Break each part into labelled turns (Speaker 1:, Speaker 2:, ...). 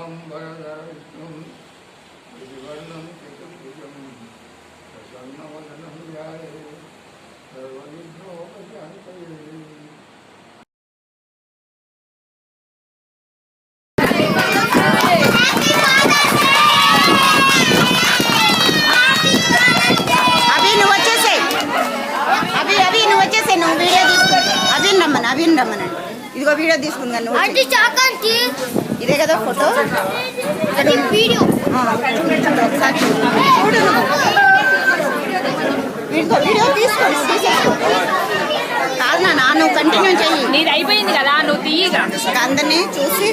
Speaker 1: शुक्लाम्बरधरविष्णुं शशिवर्णं चतुर्भुजं प्रसन्नवदनं ध्यायेत् सर्वविघ्नोपशान्तये।
Speaker 2: అభిన్ రమ్మనండి. ఇదిగో వీడియో తీసుకుందాను. ఇదే కదా ఫోటో. వీడియో వీడియో తీసుకోండి. కాదు నా నువ్వు కంటిన్యూ చెయ్యి.
Speaker 3: నీది అయిపోయింది కదా, నువ్వు తీయగా
Speaker 2: అందరినీ చూసి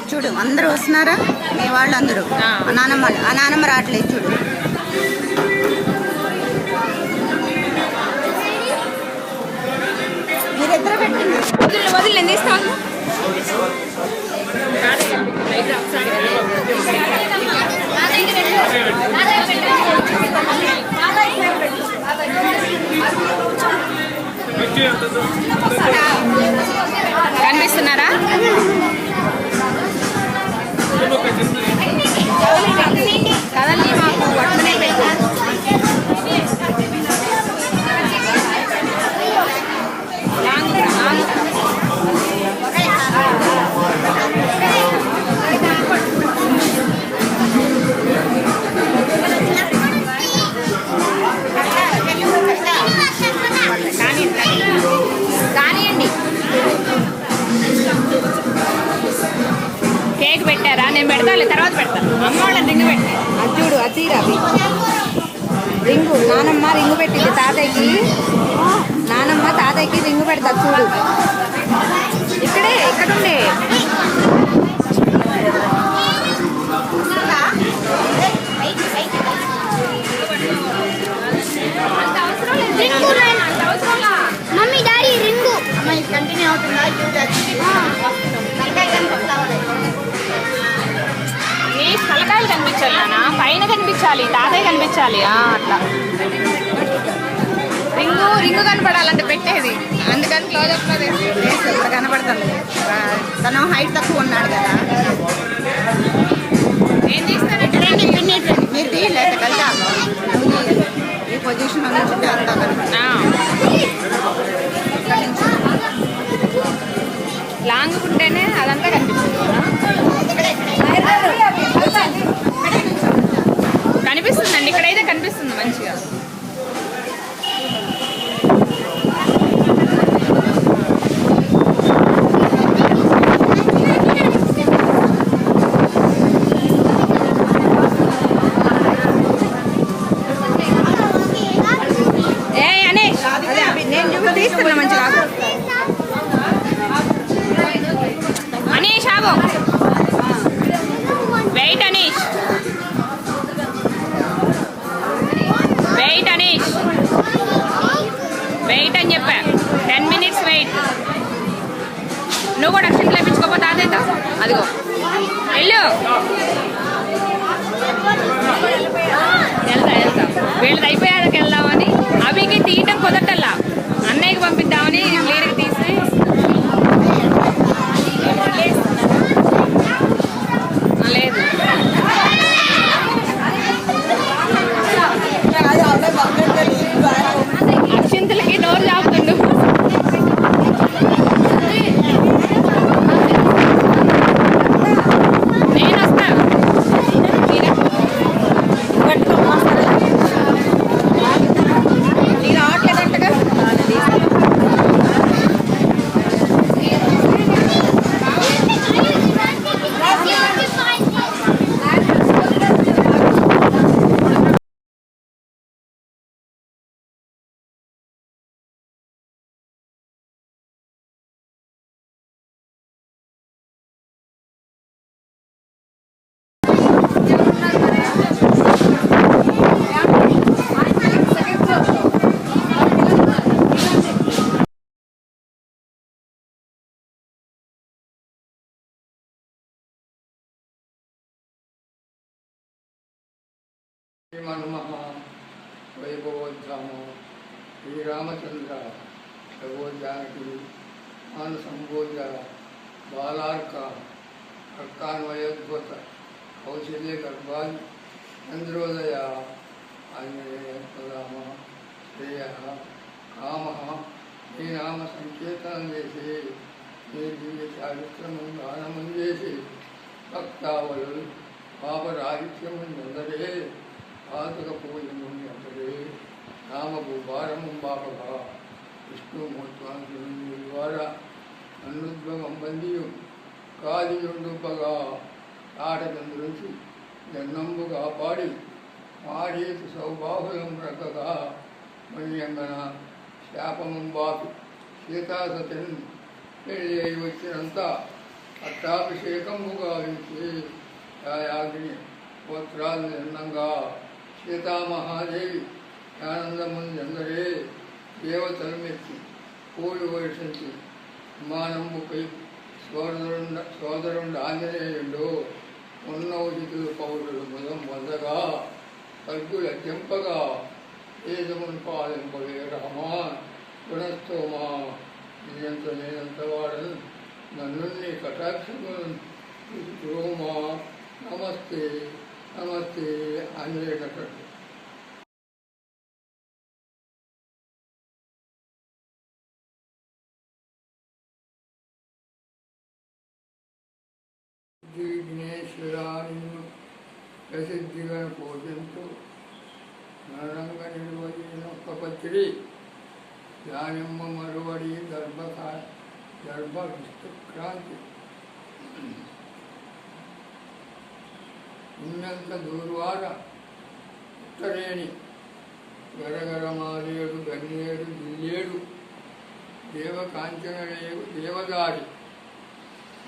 Speaker 2: చూడు అందరూ వస్తున్నారా మీ వాళ్ళు అందరూ. నానమ్మ రావట్లేదు చూడు. మీరిద్దరు పెట్టండి.
Speaker 3: వదిలి నేను తీస్తాను. కనిపిస్తున్నారా? కదల్ని మాకు వట్టనే పెట్టు. కానివ్వండి. కేక్ పెట్టారా? నేను పెడతాను, తర్వాత పెడతాను. అమ్మ వాళ్ళని రింగు పెట్టాను.
Speaker 2: అది చూడు, అది రవి రింగు. నానమ్మ రింగు పెట్టింది తాతయ్యకి. నానమ్మ తాతయ్యకి రింగు పెడతా చూడు. ఇక్కడుండే
Speaker 4: మమ్మీ డాడీ రింగు
Speaker 2: కంటిన్యూ అవుతుందా?
Speaker 3: తలకాయలు కనిపించాలి నాన్న, పైన కనిపించాలి, తాతయ్య కనిపించాలి. అట్లా రింగు కనపడాలంటే పెట్టేది, అందుకని క్లోజప్ లో
Speaker 2: ఇక్కడ కనపడుతుంది. తను హైట్ తక్కువ ఉన్నాడు కదా.
Speaker 3: ఏం తీస్తానంటే
Speaker 2: మీరు తీయలేదు కదా. ఈ పొజిషన్ నుంచి అంతా
Speaker 3: లాంగ్ ఉంటేనే అదంతా కనిపిస్తుంది. కనిపిస్తుందండి, ఇక్కడైతే కనిపిస్తుంది మంచిగా.
Speaker 2: తీసుకున్నా మంచిగా.
Speaker 3: అనీష్ ఆగో, wait Anish, wait Anish, wait అని చెప్పా. 10 minutes వెయిట్. నువ్వు కూడా అక్షింతలు వేయించుకోపోతే అదేదా. అదిగో వెళ్ళు. వెళ్తా వీళ్ళది అయిపోయాక వెళ్దామని. అవికి తీయటం కుదరటల్లా, అన్నయ్యకి పంపిద్దామని క్లియర్గా తీసి లేదు. అక్షింతలకి నోరు చాపుతుండు. నేను వస్తా.
Speaker 1: శ్రీమన్మహ వైభవోద్ధామ శ్రీరామచంద్ర భగవద్జానకి మానసంబోధ బాలార్క అర్కాన్వయోద్భుత కౌశల్య గర్భాది చంద్రోదయ ఆంజనేయ ప్రధామ శ్రేయ కామ నీ నామ సంకేతం చేసి నీ దివ్య చారిత్రము గానము చేసి భక్తావలు పాపరాహిత్యము అందరే పాతక పూజము అందరే నామకు భారము బాపగా విష్ణుమూర్తి ద్వారా అనుద్భవం బందియు కాదియుండుపగా ఆటకందురించి జన్నంబు కాపాడి మారేతు సౌబాహులం రకగా మణ్యంగన శాపము బాపి సీతాసతిని పెళ్ళి అయి వచ్చినంత పట్టాభిషేకము గావించి ఛాయాగ్ని పోత్రాలు నిర్ణంగా సీతామహాదేవి ఆనందముందరే దేవతలు మెచ్చి పూలు వర్షించి విమానంబుపై సోదరుండు ఆంజనేయుడు ఉన్నౌజితులు పౌరులు ముదం పొందగా కల్గుల జంపగా ఏదమును పాలింపవే రామా గుణస్థోమా నేనంత నేనంత వాడను నన్ను నీ కటాక్షము రోమా నమస్తే నమస్తే ఆంజనేయ కట్టడు విఘ్నేశ్వరాన్ని ప్రసిద్ధిగా పూజించు నరంగ నిర్వహినొక్క పత్రి దానిమ్మ మరువడి గర్భ విష్ణుక్రాంతి ఉన్నంత దూర్వార ఉత్తరేణి గరగరమాలేడు గన్నేడు జిల్లేడు దేవకాంచనలేడు దేవదారి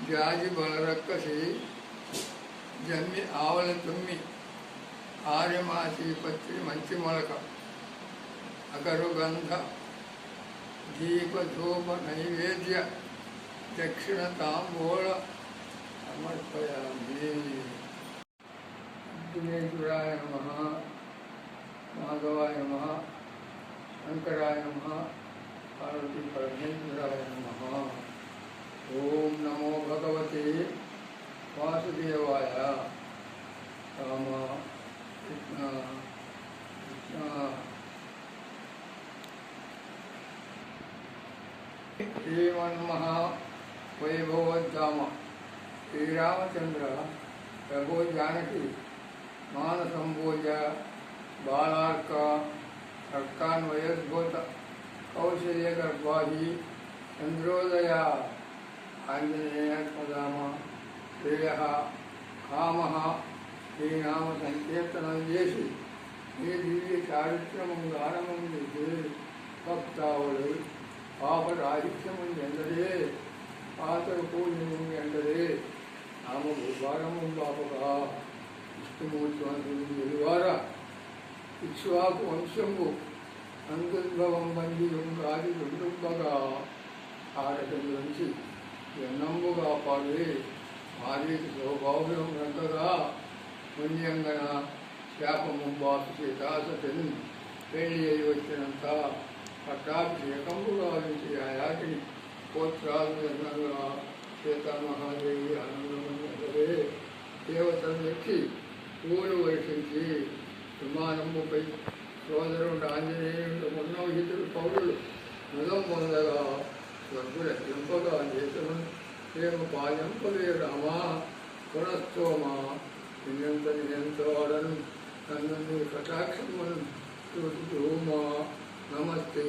Speaker 1: జాజి బలరక్కసి జమ్మి ఆవల తుమ్మి ఆర్యమాసి పత్రి మంచి మొలక అగరు గంధ దీప ధూప నైవేద్య దక్షిణ తాంబూల సమర్పయామి. విఘ్నేశ్వరాయ నమః, మాధవాయ నమః, శంకరాయ నమః, పార్వతీ పరమేశ్వరాయ నమః. ఓం నమో భగవతే వాసుదేవాయ. రామ కృష్ణ కృష్ణ. శ్రీమన్మహా వైభవోద్ధామ శ్రీరామచంద్ర ప్రభో జానకి మానసంభోజ బాలార్క అర్కాన్వయోద్భూత కౌశల్య గర్భాది చంద్రోదయ ఆంజనేయ ప్రధామ శ్రేయ కామ శ్రీనామ సంకీర్తనం చేసి ఈ దివ్య చారిత్రము గానము చేసి భక్తావులు పాపరాహిత్యము ఎందరే పాతరు పూజము ఎందరే నామము భారము బాపగా విష్ణుమూర్తి ద్వారా ఇక్ష్వాకు వంశంబు అందుద్భవం బంధియం గాది దుండుంబగా ఆరటం నుంచి ఎన్నంబుగా పాడే మారేటి సౌభావ్యం రంగగా పుణ్యంగన శాపము బాపు సీతాసతిని పెళ్లి అయి వచ్చినంత పట్టాభిషేకంబుగా నుంచి ఆయాటిని పోత్రాలు రంగంగా సీతామహాదేవి ఆనందమందరే దేవతలు ఎక్కి పూలు వర్షించి విమానముపై సోదరుడు ఆంజనేయుడు ఉన్నోహితుడు పౌరులు మృదం పొందగా స్వర్గుల ఎంపగా దేశము ప్రేమ పాలింపవే రామా గుణస్థోమా నిన్నంత నియంత వాడను నన్ను కటాక్షమును చూమా. నమస్తే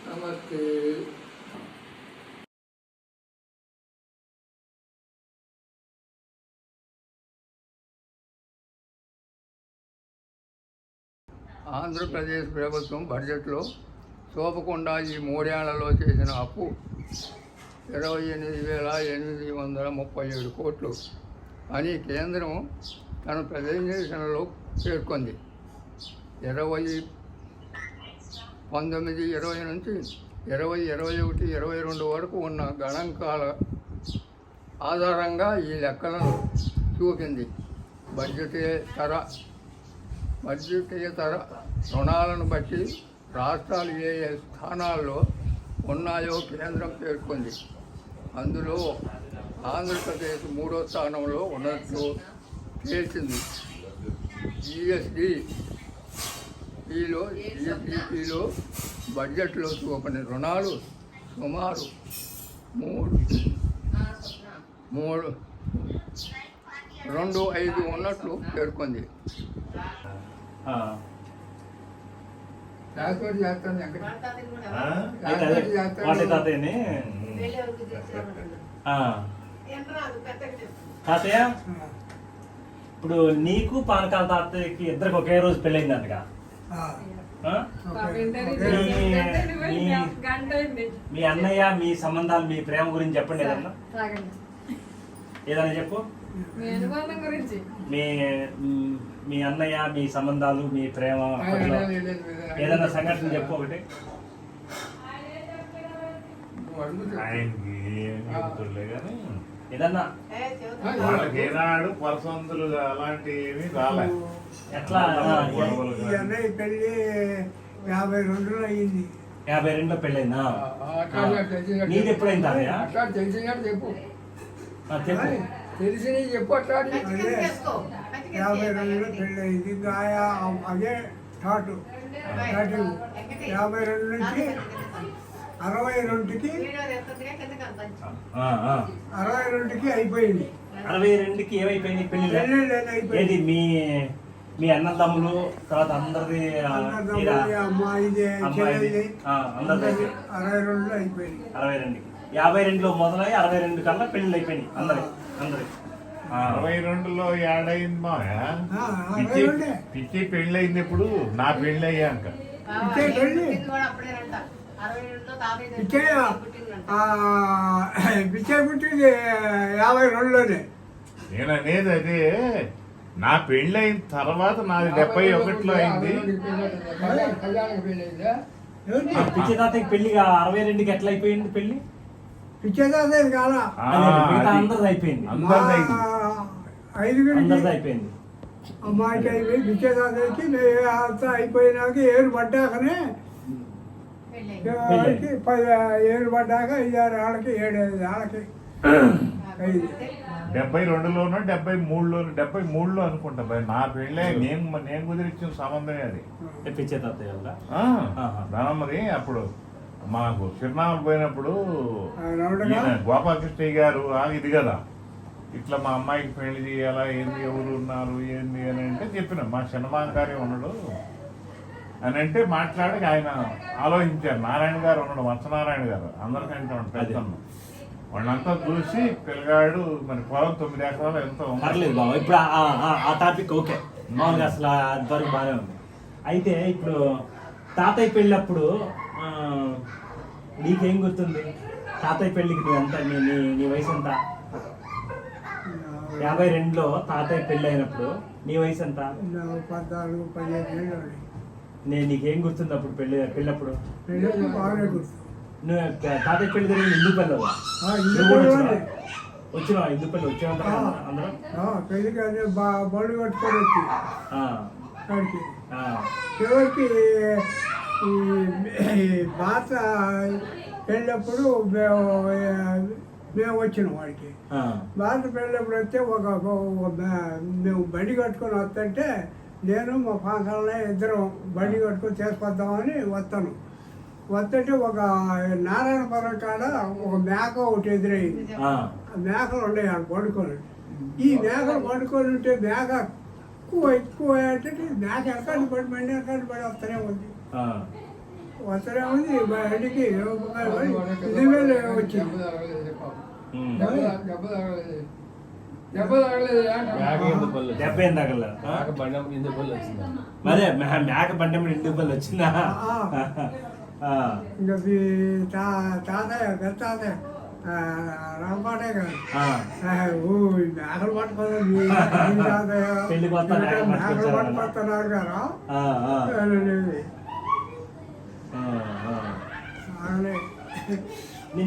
Speaker 1: నమస్తే. ఆంధ్రప్రదేశ్ ప్రభుత్వం బడ్జెట్లో చూపకుండా ఈ మూడేళ్లలో చేసిన అప్పు 28,837 కోట్లు అని కేంద్రం తన ప్రజెంటేషన్లో పేర్కొంది. 1920 నుంచి 2021, 22 వరకు ఉన్న గణాంకాల ఆధారంగా ఈ లెక్కలను చూపింది. బడ్జెటేతర రుణాలను బట్టి రాష్ట్రాలు ఏ ఏ స్థానాల్లో ఉన్నాయో కేంద్రం పేర్కొంది. అందులో ఆంధ్రప్రదేశ్ 3వ స్థానంలో ఉన్నట్టు తేల్చింది. జీఎస్డిపిలో బడ్జెట్లో చూపని రుణాలు సుమారు 3.25 ఉన్నట్లు పేర్కొంది. రాజకోటి చేస్తాను
Speaker 5: వాటి తాతయ్యని తాతయ్య ఇప్పుడు నీకు పానకాల తాతయ్యకి ఇద్దరికి ఒకే రోజు పెళ్ళయింది అంటగా. మీ అన్నయ్య మీ సంబంధాలు మీ ప్రేమ గురించి చెప్పండి ఏదన్నా చెప్పు. మీ అన్నయ్య మీ సంబంధాలు మీ ప్రేమ ఏదన్నా సంఘటన చెప్పు ఒకటి. ఏదన్నా
Speaker 6: వాళ్ళకి ఏనాడు పరసంతులు అలాంటివి రాలే.
Speaker 5: ఎట్లా
Speaker 7: అన్నయ్య పెళ్ళి 52లో అయ్యింది.
Speaker 5: 52లో పెళ్ళైందా? నీది ఎప్పుడైందా?
Speaker 1: అట్లా తెలిసినట్టు చెప్పు,
Speaker 5: చెప్పు.
Speaker 1: తెలిసిన చెప్పు. అట్లా
Speaker 7: 52లో పెళ్ళి అయింది. ఇంకా అదే స్టార్ట్ 52 నుంచి 62కి అయిపోయింది.
Speaker 5: 62కి ఏమైపోయింది పెళ్లి? ఏది మీ అన్నదమ్ములు తర్వాత అందరిది
Speaker 7: అమ్మాయిది
Speaker 5: అందరిది
Speaker 7: 62లో అయిపోయింది.
Speaker 5: 62కి 52లో మొదలై 62 కల్లా పెళ్లి అయిపోయినాయి అందరి
Speaker 6: 62లో ఏడైంది మా
Speaker 7: 62
Speaker 6: పిచ్చి పెళ్ళయింది. ఇప్పుడు నా పెళ్ళి అయ్యాక
Speaker 7: పిచ్చే పుట్టింది 52లోనే.
Speaker 6: నేను అనేది అదే, నా పెళ్ళయిన తర్వాత నాది 71లో అయింది.
Speaker 5: పిచ్చి తాతకి పెళ్లి 62కి ఎట్లా అయిపోయింది పెళ్లి?
Speaker 7: పిచ్చేదాదే కాదా
Speaker 5: అందరిది అయిపోయింది. అందరిది అయిపోయింది.
Speaker 7: అమ్మాయికి అయిపోయి పిచ్చేదాదేకి అంతా అయిపోయినాక ఏరు పడ్డాకనే 10 పడ్డాక 5-6 ఏళ్ళకి 7-5 ఏళ్ళకి
Speaker 6: 72లోనో 73లో అనుకుంటా. నా పెళ్ళే నేను కుదిరిచ్చిన సంబంధమే అది.
Speaker 5: పిచ్చే తాతయ్య
Speaker 6: దానమ్మది అప్పుడు మాకు చిరునామలు పోయినప్పుడు గోపాలకృష్ణయ్య గారు ఇది కదా, ఇట్లా మా అమ్మాయికి పెళ్లి చేయాలా, ఏంది ఎవరు ఉన్నారు ఏంది అని అంటే చెప్పిన మా చిన్నమామ గారే ఉన్నాడు అని అంటే మాట్లాడి ఆయన ఆలోచించారు. నారాయణ గారు ఉన్నాడు, వంశనారాయణ గారు అందరికంటే పెద్దమ్మ వాళ్ళంతా చూసి పిల్లగాడు మరి పొలం 9 ఎకరాలు ఎంతో
Speaker 5: పర్లేదు బాబు. ఇప్పుడు ఆ టాపిక్ ఓకే, మామూలుగా అసలు అంతవరకు బాగానే ఉంది. అయితే ఇప్పుడు తాతయ్య పెళ్ళప్పుడు నీకేం గుర్తుంది? తాతయ్య పెళ్ళికి నువ్వు ఎంత, నీ వయసు ఎంత? 52లో తాతయ్య పెళ్ళి అయినప్పుడు నీ వయసు ఎంత?
Speaker 7: 14-15
Speaker 5: నీకేం గుర్తుంది అప్పుడు పెళ్ళప్పుడు?
Speaker 7: బాగానే గుర్తు.
Speaker 5: నువ్వు తాతయ్య పెళ్లి జరిగింది ఇందుపల్లి వచ్చినా? ఇందుపల్లి వచ్చామంటా అందరం
Speaker 7: పెళ్ళికి అదే బళ్ళు కట్టుకొని వచ్చి అక్కడికి చివరికి ఈ బాత వెళ్ళినప్పుడు మేము వచ్చినాం వాడికి. బాత వెళ్ళినప్పుడు వస్తే మేము బండి కట్టుకొని వస్తుంటే నేను మా పాంకాలనే ఇద్దరం బండి కట్టుకొని చేసుకొద్దామని వస్తుంటే ఒక నారాయణపురం కాడ ఒక మేక ఒకటి ఎదురయ్యింది. మేకలు ఉన్నాయి ఆడ పడుకొని. ఈ మేకలు పడుకొని ఉంటే మేక ఎక్కువ అంటే మేక ఎక్కడికి పడి బండి ఎక్కడికి పడి వస్తూనే ఉంది. బండికి ఇదివేలు వచ్చింది.
Speaker 5: దెబ్బ ఏం తగల? మరే మేక బండి ఇందుపల్లి వచ్చిందా?
Speaker 7: ఇంకా తాతయ్య పెద్ద తాతయ్య రాంపాటే కాదు మేకలు పట్టుకోవాలి మేకలు పట్టుకొస్తున్నారు కదా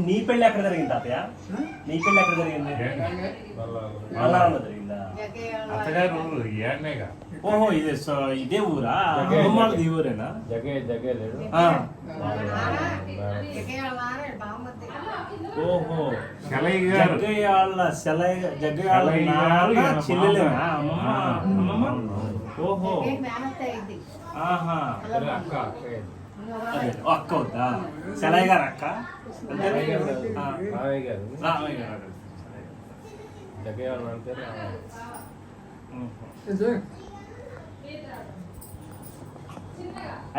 Speaker 5: నీ పెళ్ళి ఎక్కడ జరిగింది తాతయ్య? నీ పెళ్ళి ఎక్కడ జరిగింది? మల్లారంలో జరిగిందా?
Speaker 6: అత్తగారు ఏడనేగా.
Speaker 5: ఓహో ఇదే ఊరా? అమ్మమ్మది ఈ ఊరేనా? ఆ. ఓహో జగ్గయ్యాళ్ళ చెల్లెలేనా అమ్మమ్మ? ఓహో ఆహా అదే అక్క అవుతా సెలయ్య గారు అక్క రామయ్య గారు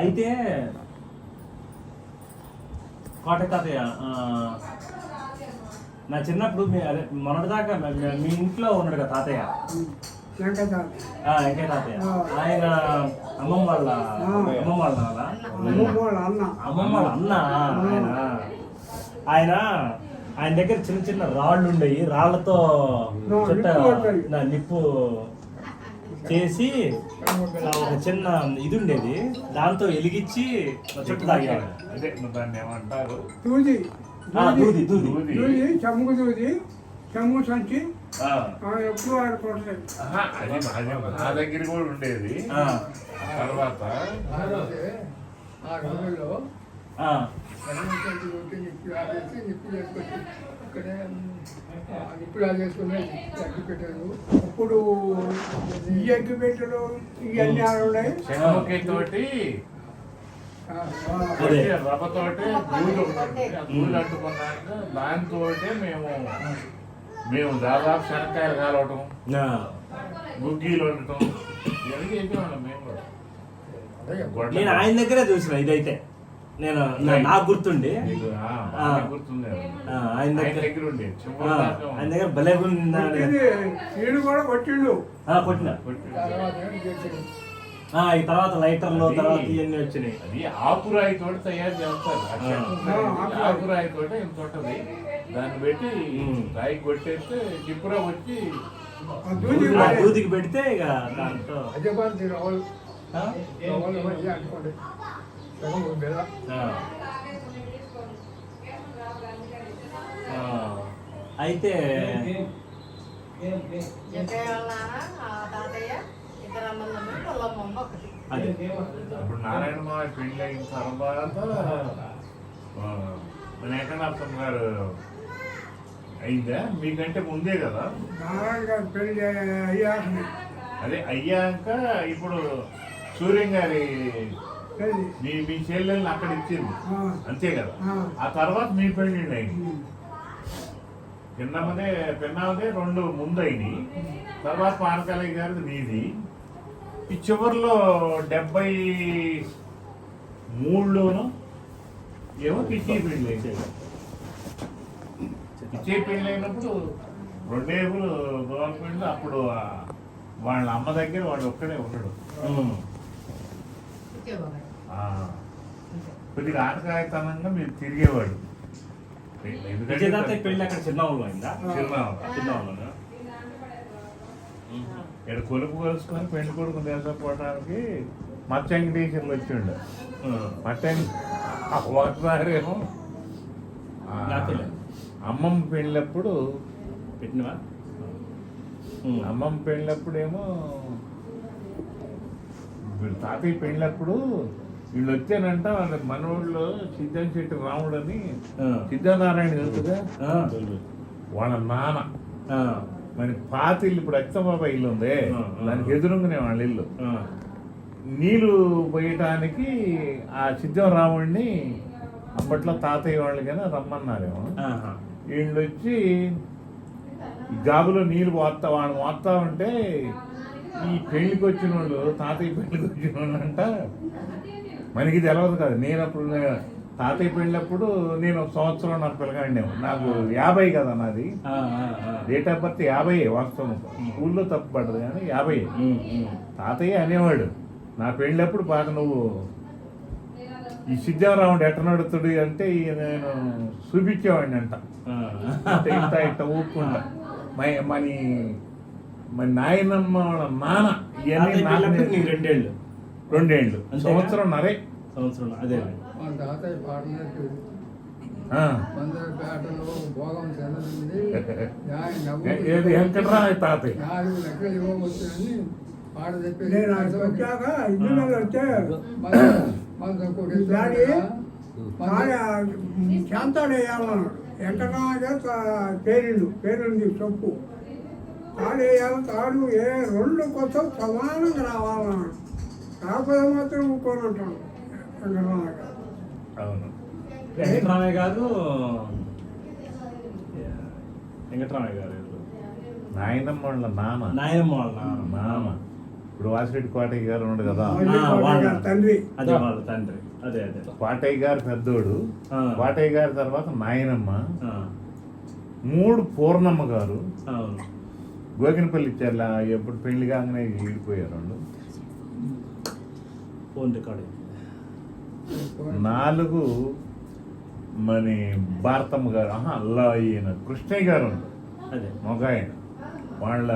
Speaker 5: అయితే కోట తాతయ్య నా చిన్నప్పుడు అదే మొన్నటిదాకా మీ ఇంట్లో ఉన్నాడు కదా తాతయ్య, వెంకయ్య తాతయ్య. ఆయన అమ్మమ్మ వాళ్ళ అన్న ఆయన దగ్గర చిన్న చిన్న రాళ్ళు ఉండేవి, రాళ్లతో చుట్ట నిప్పు చేసి ఒక చిన్న ఇది ఉండేది, దాంతో ఎలిగించి చుట్టు తాగేవాడు.
Speaker 6: అదే దాన్ని ఏమంటారు?
Speaker 7: దూది
Speaker 5: దూది దూది
Speaker 7: దూది చెమ్ము దూది చెమ్ము సంచి ఎప్పుడు ఆడుకుంటాయి.
Speaker 6: నా దగ్గర కూడా ఉండేది. తర్వాత
Speaker 1: ఆ రోజుల్లో నిప్పు చేసుకొచ్చి ఇక్కడే నిప్పు చేసుకుని అగ్గి పెట్టారు.
Speaker 7: ఇప్పుడు ఈ అగ్గి పెట్టలు ఇవన్నీ ఆడున్నాయి.
Speaker 6: తోటి రవ్వతోటి దూలు అట్టుకున్నాక దాంతో మేము దాదాపు శనక్కాయలు కాలవటం, గుగ్గీలు వండటం ఇవన్నీ చేసేవాళ్ళం మేము కూడా.
Speaker 5: నేను ఆయన దగ్గరే చూసిన ఇదైతే, నేను నాకు గుర్తుండి
Speaker 6: గుర్తుంది
Speaker 5: ఆయన దగ్గర
Speaker 6: ఉండేది.
Speaker 5: ఆయన దగ్గర భలే
Speaker 7: కూడా కొట్టిండు
Speaker 5: కొట్టిన. ఈ తర్వాత లైటర్లు తర్వాత ఇవన్నీ వచ్చినాయి.
Speaker 6: అది ఆకురాయి తోటి తయారు చేస్తారు. ఆకురాయి తోటి ఇంత ఉంటది, దాన్ని పెట్టి రాయి కొట్టేస్తే చిప్పురా వచ్చి
Speaker 5: దూదికి పెడితే ఇక దాంతో
Speaker 1: అదే బాగుంది రావాలి అనుకోండి.
Speaker 5: అయితే
Speaker 6: ఇప్పుడు నారాయణ పెళ్లి అయిన తర్వాత వెంకటనాథం గారు అయిందా? మీకంటే ముందే కదా
Speaker 7: నారాయణ గారు పెళ్లి అయ్యాక.
Speaker 6: అదే అయ్యాక ఇప్పుడు సూర్యం గారి మీ చెల్లెల్ని అక్కడ ఇచ్చింది అంతే కదా. ఆ తర్వాత మీ పెళ్లి అయింది. పిన్నమదే 2 ముందు అయినాయి. తర్వాత పానకాలయ్య గారిది మీది. ఈ చివరిలో 73లోనూ ఏమో కిచ్చే పెళ్లి అయితే. కిచ్చే పెళ్లి అయినప్పుడు 2 ఏళ్ళు గవర్నమెంట్ అప్పుడు వాళ్ళ అమ్మ దగ్గర వాడు ఒక్కడే ఉన్నాడు. కొద్దిగా ఆటకాయతనంగా మీరు తిరిగేవాడు.
Speaker 5: పెళ్లి అక్కడ చిన్నవాళ్ళు అయిందా?
Speaker 6: చిన్నవాళ్ళు ఇక్కడ కొలుపు కలుసుకొని పెళ్లి కొడుకు దేశపోవడానికి మచ్చంగి టీచర్లు వచ్చిండు. ఒకసారేమో అమ్మమ్మ పెళ్ళినప్పుడు
Speaker 5: పెట్టినవా?
Speaker 6: అమ్మమ్మ పెళ్ళినప్పుడేమో తాతయ్య పెళ్ళినప్పుడు వీళ్ళు వచ్చానంట. వాళ్ళ మనవాళ్ళు సిద్ధం చెట్టు రాముడు అని సిద్ధనారాయణ తెలుసుగా, వాళ్ళ నాన్న మరి పాత ఇల్లు ఇప్పుడు అచ్చబాబా ఇల్లు ఉంది, దానికి ఎదురుగానే వాళ్ళ ఇల్లు. నీళ్లు పోయటానికి ఆ సిద్ధరాముడిని అప్పట్లో తాతయ్య వాళ్ళు కానీ రమ్మన్నారేమో. వీళ్ళు వచ్చి గాబులో నీళ్ళు వాడు మోస్తా ఉంటే ఈ పెళ్లికి వచ్చిన వాళ్ళు, తాతయ్య పెళ్లికి వచ్చిన వాళ్ళు అంట. మనకి తెలియదు కదా. నేను అప్పుడు తాతయ్య పెళ్ళినప్పుడు నేను 1 సంవత్సరం నాకు పిల్లగాడినేమో. నాకు 50 కదా నాది. డేట్ ఆఫ్ బర్త్ 50 వాస్తవం. స్కూల్లో తప్పు పడ్డది కానీ 50. తాతయ్య అనేవాడు నా పెళ్ళినప్పుడు బాగా నువ్వు ఈ సిద్ధారాముడు ఎట్ట నడుతుడు అంటే నేను చూపించేవాడిని అంట. ఇట్ట ఊపుకుంటా మన నాయనమ్మ వాళ్ళ నాన్న ఇవన్నీ 2 ఏళ్ళు సంవత్సరం.
Speaker 5: అదే
Speaker 1: మా తాతయ్య పాడినట్టు
Speaker 6: ఆ.
Speaker 1: బందరపేటలో భోగం చెందింది
Speaker 6: ఏది వెంకటరామయ్య తాతయ్య
Speaker 1: 4 లక్షలు ఇవ్వవచ్చునని పాట చెప్పేసి
Speaker 7: నేను అక్కడికి వచ్చాక ఇంజనీర్లు వచ్చే డాడీ శాంతాడు వేయాలన్నాడు. వెంకటరామయ్య పేరుంది చొప్పు తాడు వేయాలి. తాడు ఏ 2 కోసం సమానంగా రావాలన్నాడు. కాకపోతే మాత్రం ఊరుకొని ఉంటాను వెంకటరామయ్య గారు.
Speaker 6: అవును.
Speaker 5: వెంకటరామయ్య గారు
Speaker 6: నాయనమ్మ వాళ్ళ నాన్న
Speaker 5: నాయనమ్మ వాళ్ళ
Speaker 6: నాన్న ఇప్పుడు వాసిరెడ్డి కోటయ్య గారు ఉన్నాడు కదా,
Speaker 5: వాళ్ళ
Speaker 7: తండ్రి
Speaker 5: అదే వాళ్ళ తండ్రి. అదే అదే
Speaker 6: కోటయ్య గారు పెద్దోడు,
Speaker 5: ఆ.
Speaker 6: కోటయ్య గారి తర్వాత నాయనమ్మ,
Speaker 5: ఆ,
Speaker 6: 3 పూర్ణమ్మ గారు,
Speaker 5: అవును.
Speaker 6: గోకినపల్లి ఇచ్చారు. ఎప్పుడు పెళ్లి కాగానే ఈడిపోయారు వాళ్ళు.
Speaker 5: ఫోన్ రికార్డ్
Speaker 6: 4 మన భారతమ్మ గారు, అల్లా ఈయన కృష్ణయ్య గారు ఉన్నారు,
Speaker 5: అదే
Speaker 6: మొగాయన. వాళ్ళ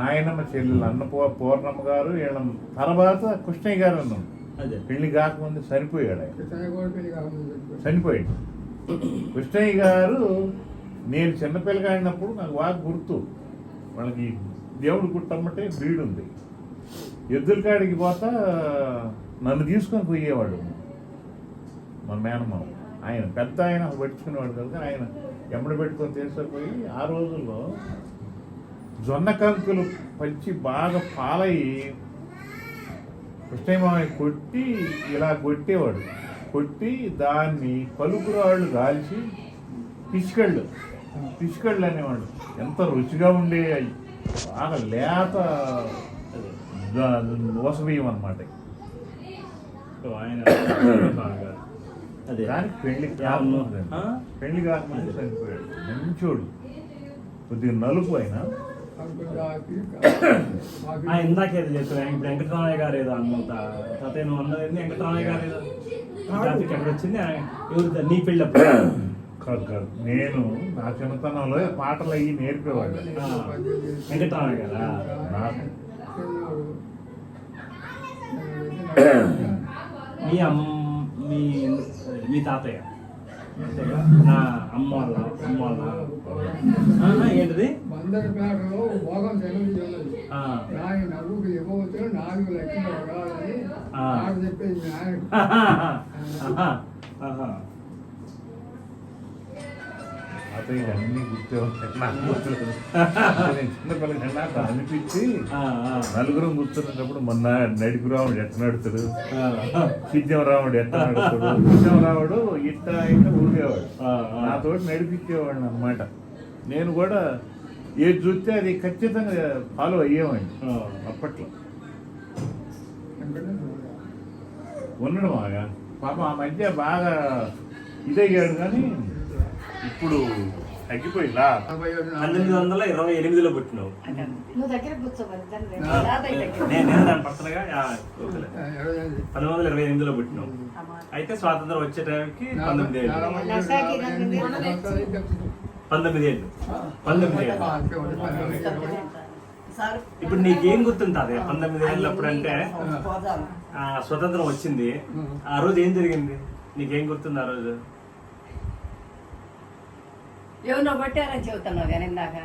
Speaker 6: నాయనమ్మ చెల్లెలు పూర్ణమ్మ గారు, వీళ్ళ తర్వాత కృష్ణయ్య గారు ఉన్నాడు.
Speaker 5: అదే
Speaker 6: పెళ్లి కాకముందు చనిపోయాడు ఆయన.
Speaker 1: పెళ్లి కాకుండా
Speaker 6: చనిపోయాడు కృష్ణయ్య గారు. నేను చిన్నపిల్లగాడినప్పుడు నాకు బాగా గుర్తు. వాళ్ళకి దేవుడు గుట్టమ్మటే బీడుంది. ఎద్దుల కాడికి పోతా నన్ను తీసుకొని పోయేవాడు మన మేనమామ. ఆయన పెద్ద ఆయన పట్టుకునేవాడు కదా, ఆయన ఎమ్మడి పెట్టుకొని తీసుకుపోయి ఆ రోజుల్లో జొన్న కంకులు పంచి బాగా పాలయ్యి కృష్ణయ్య మామయ్య కొట్టి ఇలా కొట్టేవాడు. కొట్టి దాన్ని పలుకురాళ్ళు కాల్చి పిసికళ్ళు అనేవాడు. ఎంత రుచిగా ఉండే అవి, బాగా లేత ఓసబియ్యం అన్నమాట.
Speaker 5: ఆయన అదే
Speaker 6: దానికి పెళ్లి కాకముందు చనిపోయాడు. మంచోడు, కొద్దిగా నలుపు అయినా.
Speaker 5: ఇందాక ఏదో చెప్పారు. ఇప్పుడు వెంకటరామయ్య గారు ఏదో అన్నమాట తాతయ్య నువ్వు అన్నది వెంకటరామయ్య గారు ఏదో టాపిక్ ఎక్కడ వచ్చింది? ఎవరు నీ పెళ్ళప్పుడు?
Speaker 6: కాదు, నేను నా చిన్నతనంలో పాటలు అయ్యి నేర్పేవాడు
Speaker 5: వెంకటరామయ్య గారా?
Speaker 6: నాకు.
Speaker 5: మీ తాతయ్య అంతేగా? నా అమ్మ వాళ్ళ ఏంటిది?
Speaker 1: బందరపేటలో భోగం చెందింది. ఆయన నవ్వుకు ఇవ్వవచ్చు 4 లక్షలు రావాలని పాట చెప్పేసి
Speaker 6: అతయ్య అన్ని గుర్తే ఉంటాయి. నాకు గుర్తులేదు. నేను చిన్నపిల్లగా నాకు అనిపించి 4 కూర్చున్నప్పుడు మొన్న నడిపురాముడు ఎట్ట నడుతాడు, సిద్ధంరాముడు ఎట్ట నడుతాడు, సిద్ధంరాముడు ఇట్ట ఊరిగేవాడు. నాతోటి నడిపించేవాడు అన్నమాట. నేను కూడా ఏది చూస్తే అది ఖచ్చితంగా ఫాలో అయ్యేవాడిని అప్పట్లో. ఉన్నాడు బాగా పాపం. ఆ మధ్య బాగా ఇదయ్యాడు కానీ ఇప్పుడు తగ్గిపోయిందా.
Speaker 5: 1928లో పుట్టినావు.
Speaker 2: నువ్వు దగ్గర కూర్చోవాలి.
Speaker 5: నేను దాని పక్కనగా 1928లో పుట్టినావు. అయితే స్వాతంత్రం వచ్చే టైంకి 19 ఏళ్ళు. ఇప్పుడు నీకేం గుర్తుంటుంది 19 ఏళ్ళు అప్పుడంటే? స్వతంత్రం వచ్చింది, ఆ రోజు ఏం జరిగింది నీకేం గుర్తుంది? ఆ రోజు
Speaker 2: ఎవరినో కొట్టారని చెబుతున్నావు కానీ ఇందాక.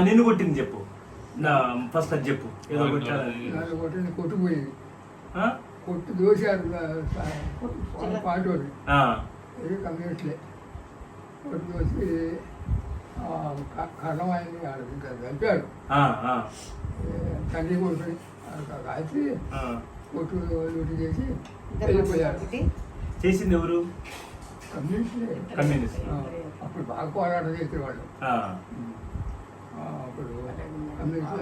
Speaker 5: నిన్ను కొట్టింది చెప్పు, ఫస్ట్ అది చెప్పు. ఏదో కొట్టారని
Speaker 1: కొట్టుపోయింది, కొట్టు దోశారు పాటోని కమ్యూనిస్టులే. కొట్టు దోసి కరణం ఆయన్ని చంపాడు. తండ్రి కొడుకుని కాల్చి కొట్టు డ్యూటీ చేసి వెళ్ళిపోయాడు.
Speaker 5: చేసింది ఎవరు?
Speaker 1: కమ్యూనిస్ట్. అప్పుడు బాగా పోరాటం చేసేవాళ్ళు. అప్పుడు కమ్యూనిస్ట్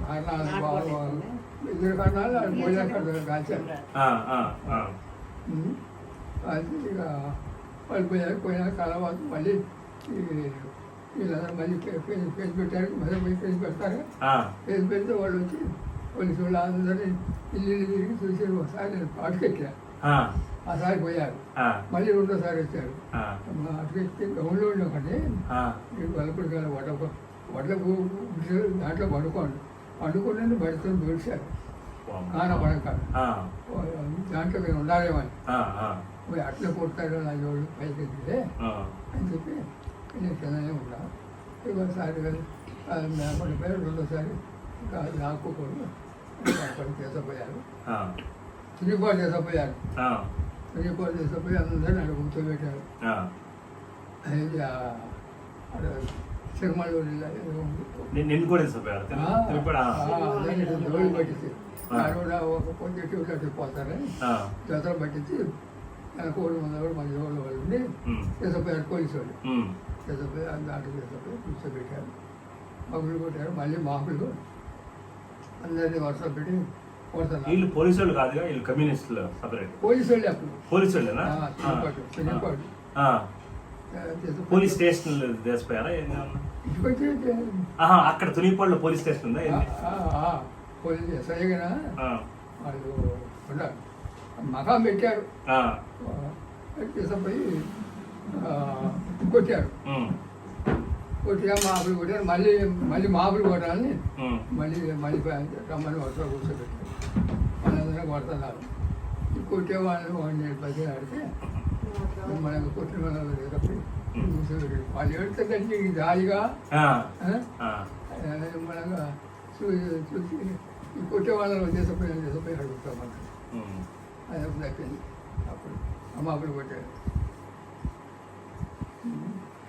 Speaker 1: కారణాలు 2 కారణాలు పోయారు కాల్చారు. కాల్చి ఇక వాళ్ళు పోయాక తర్వాత మళ్ళీ వీళ్ళందరూ మళ్ళీ కేసు పెట్టారు. మళ్ళీ పోయి కేసు పెడతారు. కేసు పెడితే వాళ్ళు వచ్చి పోలీసు వాళ్ళు అందరినీ ఇల్లు తిరిగి చూసి ఒకసారి నేను పాటుకెక్కా. ఆసారి పోయారు. మళ్ళీ 2ోసారి వచ్చారు. అటుకెక్కి గౌన్లో ఉండకండి, వలపుడు వడ్లకు దాంట్లో పండుకోండి. పండుకుంటే బడితో దొరికారు. కానపడక
Speaker 5: ఆ,
Speaker 1: దాంట్లో మీరు ఉండాలేమని
Speaker 5: ఆ, ఆ,
Speaker 1: పోయి అట్లే కొడతాడు నా జోడు పైకి ఎక్కితే
Speaker 5: ఆ.
Speaker 1: అని చెప్పి నేను కిందనే ఉన్నా ఇంకోసారి పడిపోయారు రెండోసారి ఇంకా లాక్కోకూడదు పని చేసపోయారు
Speaker 5: ఆ,
Speaker 1: తిరిగిపోటు చేసపోయారు
Speaker 5: ఆ,
Speaker 1: తిరిగిపోటు చేసపోయి అందరూ నన్ను కూర్చోబెట్టారు
Speaker 5: ఆ.
Speaker 1: అది అక్కడ సినిమాలో
Speaker 5: నిన్ను కూడా తీసుకుపోయారు
Speaker 1: జోళ్ళు పట్టించి కూడా ఒక కొంచెం ట్యూబ్లెట్ పోతారని జతలు పట్టించి కోడి ముందు కూడా మన జోళ్ళు వాళ్ళు ఉండి చేసపోయారు పోలీసు వాళ్ళు చేసపోయి దాంట్లో చేసపోయి కూర్చోబెట్టారు మగులు కొట్టారు మళ్ళీ మాకులు అందరినీ వరుసలు పెట్టి కొడతారు
Speaker 5: వీళ్ళు పోలీసు వాళ్ళు కాదుగా వీళ్ళు కమ్యూనిస్టులు సపరేట్
Speaker 1: పోలీసు వాళ్ళు అప్పుడు
Speaker 5: పోలీసు వాళ్ళేనా
Speaker 1: చిన్నపాటు
Speaker 5: పోలీస్ స్టేషన్ తీసిపోయారా
Speaker 1: ఇంటికి వచ్చి
Speaker 5: అక్కడ తునిపాడులో పోలీస్ స్టేషన్ ఉందా ఏంది?
Speaker 1: పోలీసు ఎస్ఐగా
Speaker 5: ఆ,
Speaker 1: వాళ్ళు ఉన్నారు మకాం పెట్టారు
Speaker 5: ఆ,
Speaker 1: తీసుకుపోయి కొట్టారు
Speaker 5: ఉమ్,
Speaker 1: కొట్టిగా మాపులు కొట్టారు మళ్ళీ మళ్ళీ మాపులు కొట్టాలని
Speaker 5: ఉమ్,
Speaker 1: మళ్ళీ రమ్మని వరుసలో కూర్చోబెట్టారు వాళ్ళందరూ కొడుతున్నారు కొట్టే వాళ్ళు వాడిని పది ఆడితే మనకు కొట్టిన వాళ్ళు కూర్చోబెట్టారు వాళ్ళు ఏడుతుందంటే ఇది జాలిగా
Speaker 5: ఆ, ఆ,
Speaker 1: మనగా చూసి ఈ కొట్టే వాళ్ళని చేసిపోయి అడుగుతాం మనం
Speaker 5: ఉమ్.
Speaker 1: అది అప్పుడు అయిపోయింది అప్పుడు అమ్మాపులు కొట్టాడు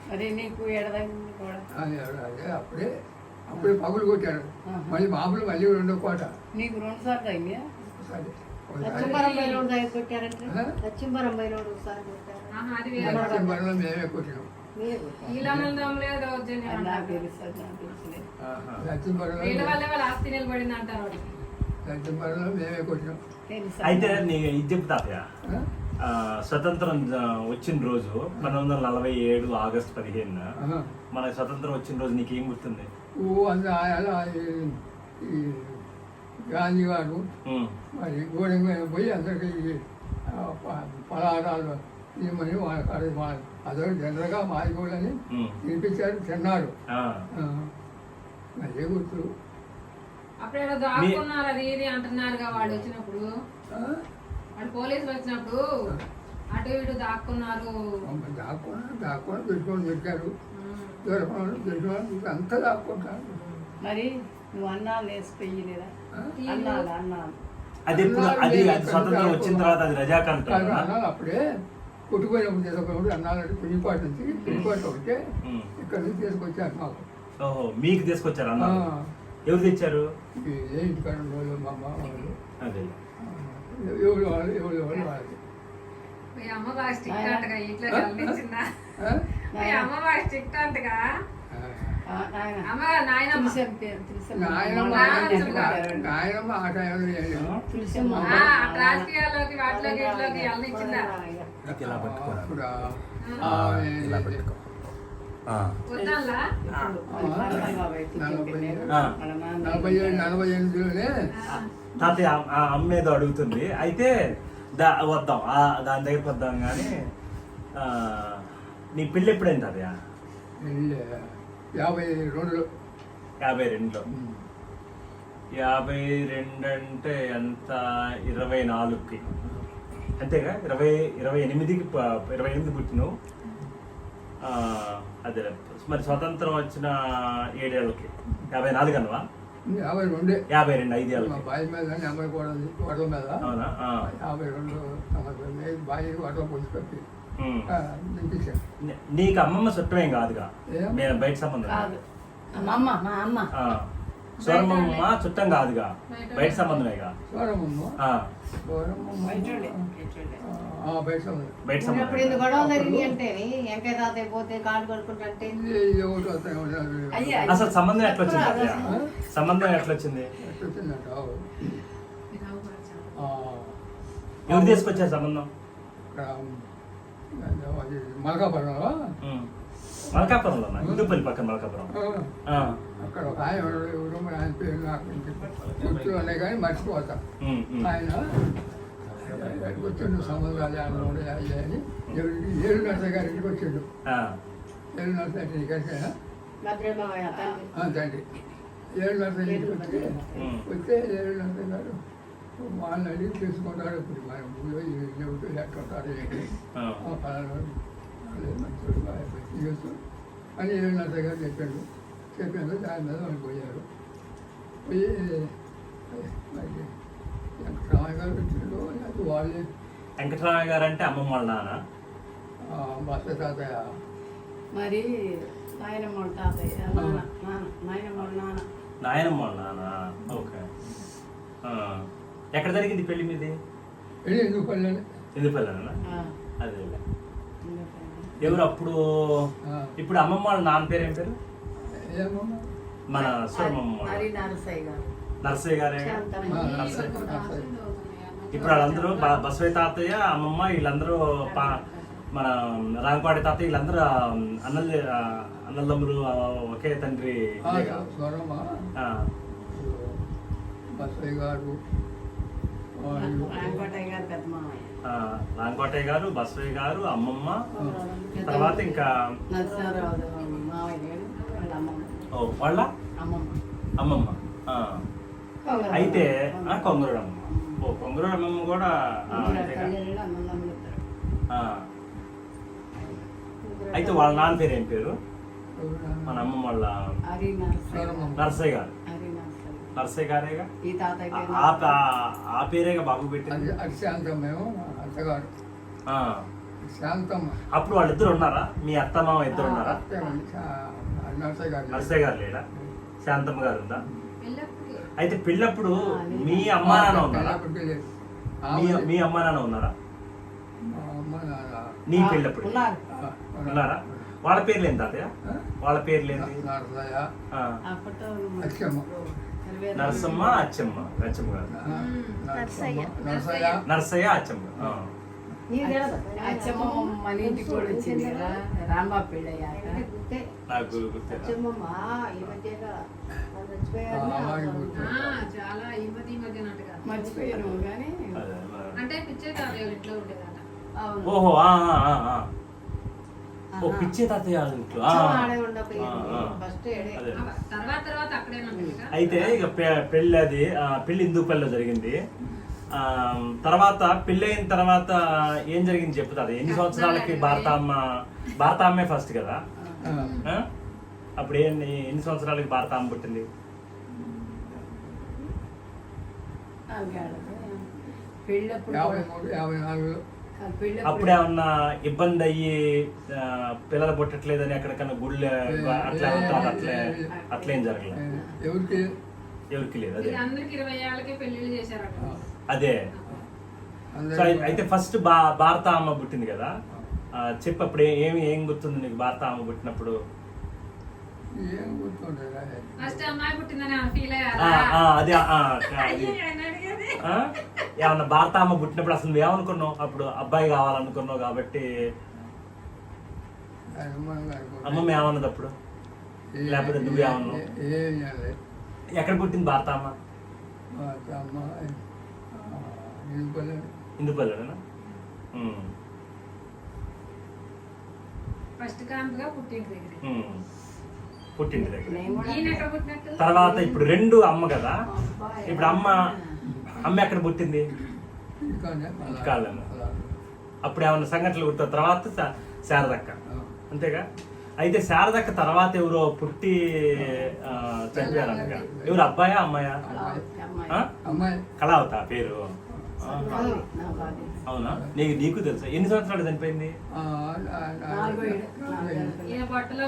Speaker 2: మరి నీకు ఎడదండి కూడా
Speaker 1: అదే అప్పుడే పగులు కొట్టాడు మళ్ళీ మామూలు మళ్ళీ రెండో కోట
Speaker 2: నీకు 2 సార్లు అయింది
Speaker 1: ఒకసారి
Speaker 4: లక్ష్మీపురం బయలుడు దగ్గర కొట్టారంటే లక్ష్మీపురం బయలుడు ఒకసారి కొట్టారు
Speaker 1: లక్ష్మీపురంలో మేమే కొట్టినాం
Speaker 2: నాకు తెలుసు
Speaker 1: లక్ష్మీపురంలో లక్ష్మీపురంలో మేమే కొట్టినాం
Speaker 5: అయితే నీ ఇది చెప్తాతయ్య స్వతంత్రం వచ్చిన రోజు 1947 ఆగస్టు 15 మనకి స్వతంత్రం వచ్చిన రోజు నీకేం గుర్తుంది?
Speaker 1: అలా ఈ గాంధీ గారు మరి గోడెం పోయి అందరికి పలహారాలు ఇవ్వమని వాళ్ళ అదొక జనరల్గా మాదిగోళ్ళని తినిపించారు తిన్నారు అదే గుర్తు
Speaker 3: అప్పుడు దాక్కున్నారు అది ఇది అంటున్నారుగా వాడు వచ్చినప్పుడు వాడు పోలీసులు వచ్చినప్పుడు అటు ఇటు దాక్కున్నారు
Speaker 1: దాక్కుని పెట్టుకొని పెట్టారు దొరకడం అంతా దాక్కుంటారు
Speaker 2: మరి నువ్వు అన్నాలు వేసిపోయి లేదా అన్నాలు
Speaker 5: అది ఎప్పుడు అది స్వతంత్రం వచ్చిన తర్వాత అది రజాకాంత
Speaker 1: అన్నాలు అప్పుడే కొట్టుకుపోయినప్పుడు చేసుకున్నప్పుడు అన్నాలంటే పిల్లిపాటు నుంచి పిల్లిపాటు ఒకటే ఇక్కడ నుంచి తీసుకొచ్చారు మాకు.
Speaker 5: ఓహో మీకు తీసుకొచ్చారు అన్న? ఎవరు తెచ్చారు?
Speaker 1: ఇదే ఇంటికాడ వాళ్ళు మా అమ్మ వాళ్ళు
Speaker 5: అదే
Speaker 1: ఎవరు వాళ్ళు వాళ్ళది.
Speaker 3: అమ్మ బాగా స్ట్రిక్ట్ అంటగా ఇట్లా కనిపించిందా? అమ్మ బాగా స్ట్రిక్ట్ అంటగా అమ్మ నాయనమ్మ
Speaker 1: నాయనమ్మ ఆ టైంలో
Speaker 3: రాజకీయాల్లోకి వాటిలోకి ఇట్లోకి వెళ్ళనిచ్చిందా? వద్దాంలా
Speaker 1: 48లోనే
Speaker 5: తాతయ్య ఆ అమ్మ ఏదో అడుగుతుంది. అయితే వద్దాం దాని దగ్గరికి వద్దాం కానీ నీ పెళ్ళి ఎప్పుడైంది తాతయ్య?
Speaker 1: 52లో
Speaker 5: 52లో 52 అంటే ఎంత? 24కి అంతేగా? 28కి 28 పుట్టినావు. అదే మరి స్వతంత్రం వచ్చిన 7 ఏళ్ళకి 54 అన్నవా?
Speaker 1: 52
Speaker 5: 5 ఏళ్ళకి
Speaker 1: బావి మీద నెంబర్ కూడా వడల మీద
Speaker 5: అవునా?
Speaker 1: 52 సంవత్సరం బావి వడల పుచ్చుకొచ్చి
Speaker 5: నీకు అమ్మమ్మ చుట్టమేం కాదుగా? నేను బయట సంబంధం సోరమ్మ చుట్టం కాదుగా, బయట సంబంధమేగా? బయట సంబంధం అసలు సంబంధం ఎట్లా వచ్చింది? సంబంధం ఎట్లా వచ్చింది? ఎవరు తీసుకొచ్చారు సంబంధం? మల్కాపురంలో హిందూపల్లి పక్కన మల్కాపురం.
Speaker 1: అక్కడ ఒక ఆయన ఆయన పేరు నాకు గుర్తులు ఉన్నాయి కానీ మర్చిపోతా. ఆయన వచ్చిండు సంబంధాలు అని 7 నర్సయ్య గారి ఇంటికి వచ్చిండు. 7 నర్సయ్య ఇంటికి కలిసాను తండ్రి 7 నర్సయ్య ఇంటికి వస్తే 7 నర్సయ్య గారు వాళ్ళని అడిగి తెలుసుకుంటారు ఇప్పుడు మన ఊళ్ళో ఎవరు ఎట్టుంటారు ఏంటి పలానా మంచి బాగా చేయొచ్చు అని ఏమన్నా గారు చెప్పాడు. చెప్పాను దాని మీద వాళ్ళు పోయారు. పోయి మరి వెంకటరామయ్య గారు వచ్చిండు అది వాళ్ళే
Speaker 5: వెంకటరామయ్య గారు అంటే అమ్మమ్మ వాళ్ళ నాన్న.
Speaker 1: బస్త తాతయ్య
Speaker 4: మరి నాయనమ్మ వాళ్ళ తాతయ్య నాయనమ్మ వాళ్ళ నాన్న.
Speaker 5: నాయనమ్మ వాళ్ళ నాన్న. ఓకే. ఎక్కడ జరిగింది పెళ్లి మీది?
Speaker 1: వెళ్ళి ఎందుకు పల్లెని
Speaker 5: ఎందుపల్లేనా?
Speaker 4: ఆ,
Speaker 5: అదే.
Speaker 4: ఎందుకంటే
Speaker 5: ఎవరు అప్పుడు? ఇప్పుడు అమ్మమ్మ వాళ్ళ నాన్న పేరు ఏం పేరు?
Speaker 1: ఏమమ్మా
Speaker 5: మన సోమమ్మ వాళ్ళ
Speaker 4: హరి నరసయ్య గారు.
Speaker 5: నర్సయ్య గారే.
Speaker 4: శాంతమ్మ.
Speaker 5: ఇప్పుడు వాళ్ళందరూ బసవయ్య తాతయ్య అమ్మమ్మ వీళ్ళందరూ మన రాంపాడి తాతయ్య వీళ్ళందరూ అన్నదమ్ములు ఒకే తండ్రి.
Speaker 1: స్వరమా బసయ్య గారు
Speaker 4: రాంకోటయ్య గారు పెద్ద మామయ్య.
Speaker 5: రాంకోటయ్య గారు, బసవయ్య గారు, అమ్మమ్మ, తర్వాత ఇంకా
Speaker 4: నరసింహారావు మామయ్య లేడు, వాళ్ళ అమ్మమ్మ.
Speaker 5: వాళ్ళ
Speaker 4: అమ్మమ్మ.
Speaker 5: అమ్మమ్మ.
Speaker 4: కొంగరమ్మ.
Speaker 5: అయితే కొంగరుడు అమ్మమ్మ. కొంగరుడు అమ్మమ్మ కూడా అంతేగా?
Speaker 4: కళ్యాణుడు అన్నదమ్ములు ఇద్దరు.
Speaker 5: అయితే వాళ్ళ నాన్న పేరు ఏం పేరు? మన అమ్మమ్మ వాళ్ళ
Speaker 4: హరి నరసయ్య.
Speaker 5: నర్సయ్య గారు.
Speaker 4: హరి నరసయ్య.
Speaker 5: నర్సయ్య గారేగా.
Speaker 4: ఈ తాతయ్య పేరు
Speaker 5: ఆ పేరేగా బాబు పెట్టింది.
Speaker 1: అది శాంతమ్మేమో అత్తగారు శాంతమ్మ.
Speaker 5: అప్పుడు వాళ్ళిద్దరు ఉన్నారా? మీ అత్తమ్మ ఇద్దరు ఉన్నారా?
Speaker 1: నర్సయ్య గారు
Speaker 5: నర్సయ్య గారు లేడా? శాంతమ్మ గారు ఉందా?
Speaker 3: పెళ్ళప్పుడు
Speaker 5: అయితే పెళ్ళప్పుడు మీ అమ్మా నాన్న ఉన్నారా? మీ అమ్మా నాన్న ఉన్నారా? నీ పెళ్ళప్పుడు
Speaker 4: ఉన్నారు.
Speaker 5: ఉన్నారా? వాళ్ళ పేర్లు ఏంటి తాతయ్య? వాళ్ళ పేర్లు ఏంటి?
Speaker 1: నర్సయ్య
Speaker 4: అప్పట్లో
Speaker 1: అచ్చమ్మ
Speaker 5: నరసమ్మ, అచ్చమ్మ. అచ్చమ్మ గారు.
Speaker 1: నర్సయ్య
Speaker 5: నర్సయ్య, అచ్చమ్మ.
Speaker 4: అచ్చమ్మ మన ఇంటికి కూడా వచ్చింది కదా రాంబాబు పెళ్ళయ్యాక.
Speaker 5: నాకు గుర్తే.
Speaker 3: చాలా ఈ మధ్య నట్టుగా
Speaker 4: మర్చిపోయాను కానీ
Speaker 3: అంటే పిచ్చే తాతయ్య వాళ్ళ ఇంట్లో ఉండేదట.
Speaker 4: అవును.
Speaker 5: ఓహో. ఓ పిచ్చే తాతయ్య వాళ్ళ ఇంట్లో.
Speaker 4: ఆడే ఉండకపోయింది ఫస్ట్ ఏడే.
Speaker 5: అదే.
Speaker 3: తర్వాత అక్కడే ఉంటాడు.
Speaker 5: అయితే ఇక పెళ్ళి అది పెళ్లి హిందూపల్లిలో జరిగింది. తర్వాత పెళ్ళి అయిన తర్వాత ఏం జరిగింది చెప్తారు? ఎన్ని సంవత్సరాలకి భారతామ్మే ఫస్ట్ కదా? అప్పుడు ఎన్ని సంవత్సరాలకి భారతామ్మ పుట్టింది?
Speaker 4: పెళ్ళప్పుడు
Speaker 1: 53, 54
Speaker 5: అప్పుడు ఏమన్నా ఇబ్బంది అయ్యి పిల్లలు పుట్టట్లేదని ఎక్కడికన్నా గుళ్ళు అట్లా అట్లేం జరగలేదు? ఎవరికి లేదు. అదే
Speaker 3: అందరికి 20 ఏళ్ళకే పెళ్లిళ్ళు చేశారట.
Speaker 5: అదే. సో అయితే ఫస్ట్ భారత అమ్మ పుట్టింది కదా? చెప్పు అప్పుడు ఏం గుర్తుంది నీకు భారత అమ్మ పుట్టినప్పుడు?
Speaker 3: ఫస్ట్ అమ్మాయి పుట్టిందని ఫీల్ అయ్యారా?
Speaker 5: అదే. ఏమన్నా భారత అమ్మ పుట్టినప్పుడు అసలు నువ్వు ఏమనుకున్నావు? అప్పుడు అబ్బాయి కావాలనుకున్నావు కాబట్టి అమ్మమ్మ ఏమన్నది అప్పుడు? లేకపోతే నువ్వేమన్నావు? ఎక్కడ పుట్టింది భారత అమ్మ? ఇందుపల్లినా?
Speaker 3: ఫస్ట్ కాంపుగా పుట్టింటి దగ్గర.
Speaker 5: పుట్టింటి దగ్గర.
Speaker 3: ఈయన ఎక్కడ పుట్టినట్టు?
Speaker 5: తర్వాత ఇప్పుడు రెండు అమ్మ కదా? ఇప్పుడు అమ్మ ఎక్కడ పుట్టింది? కాళ్ళను. అప్పుడు ఏమన్నా సంఘటనలు గుర్తు? తర్వాత శారదక్క అంతేగా? అయితే శారదక్క తర్వాత ఎవరో పుట్టి చనిపోయారంట. ఎవరు? అబ్బాయా అమ్మాయా? కళావత పేరు. అవునా? నీకు తెలుసా? ఎన్ని సంవత్సరాలు చనిపోయింది?
Speaker 3: ఈయన బట్టలో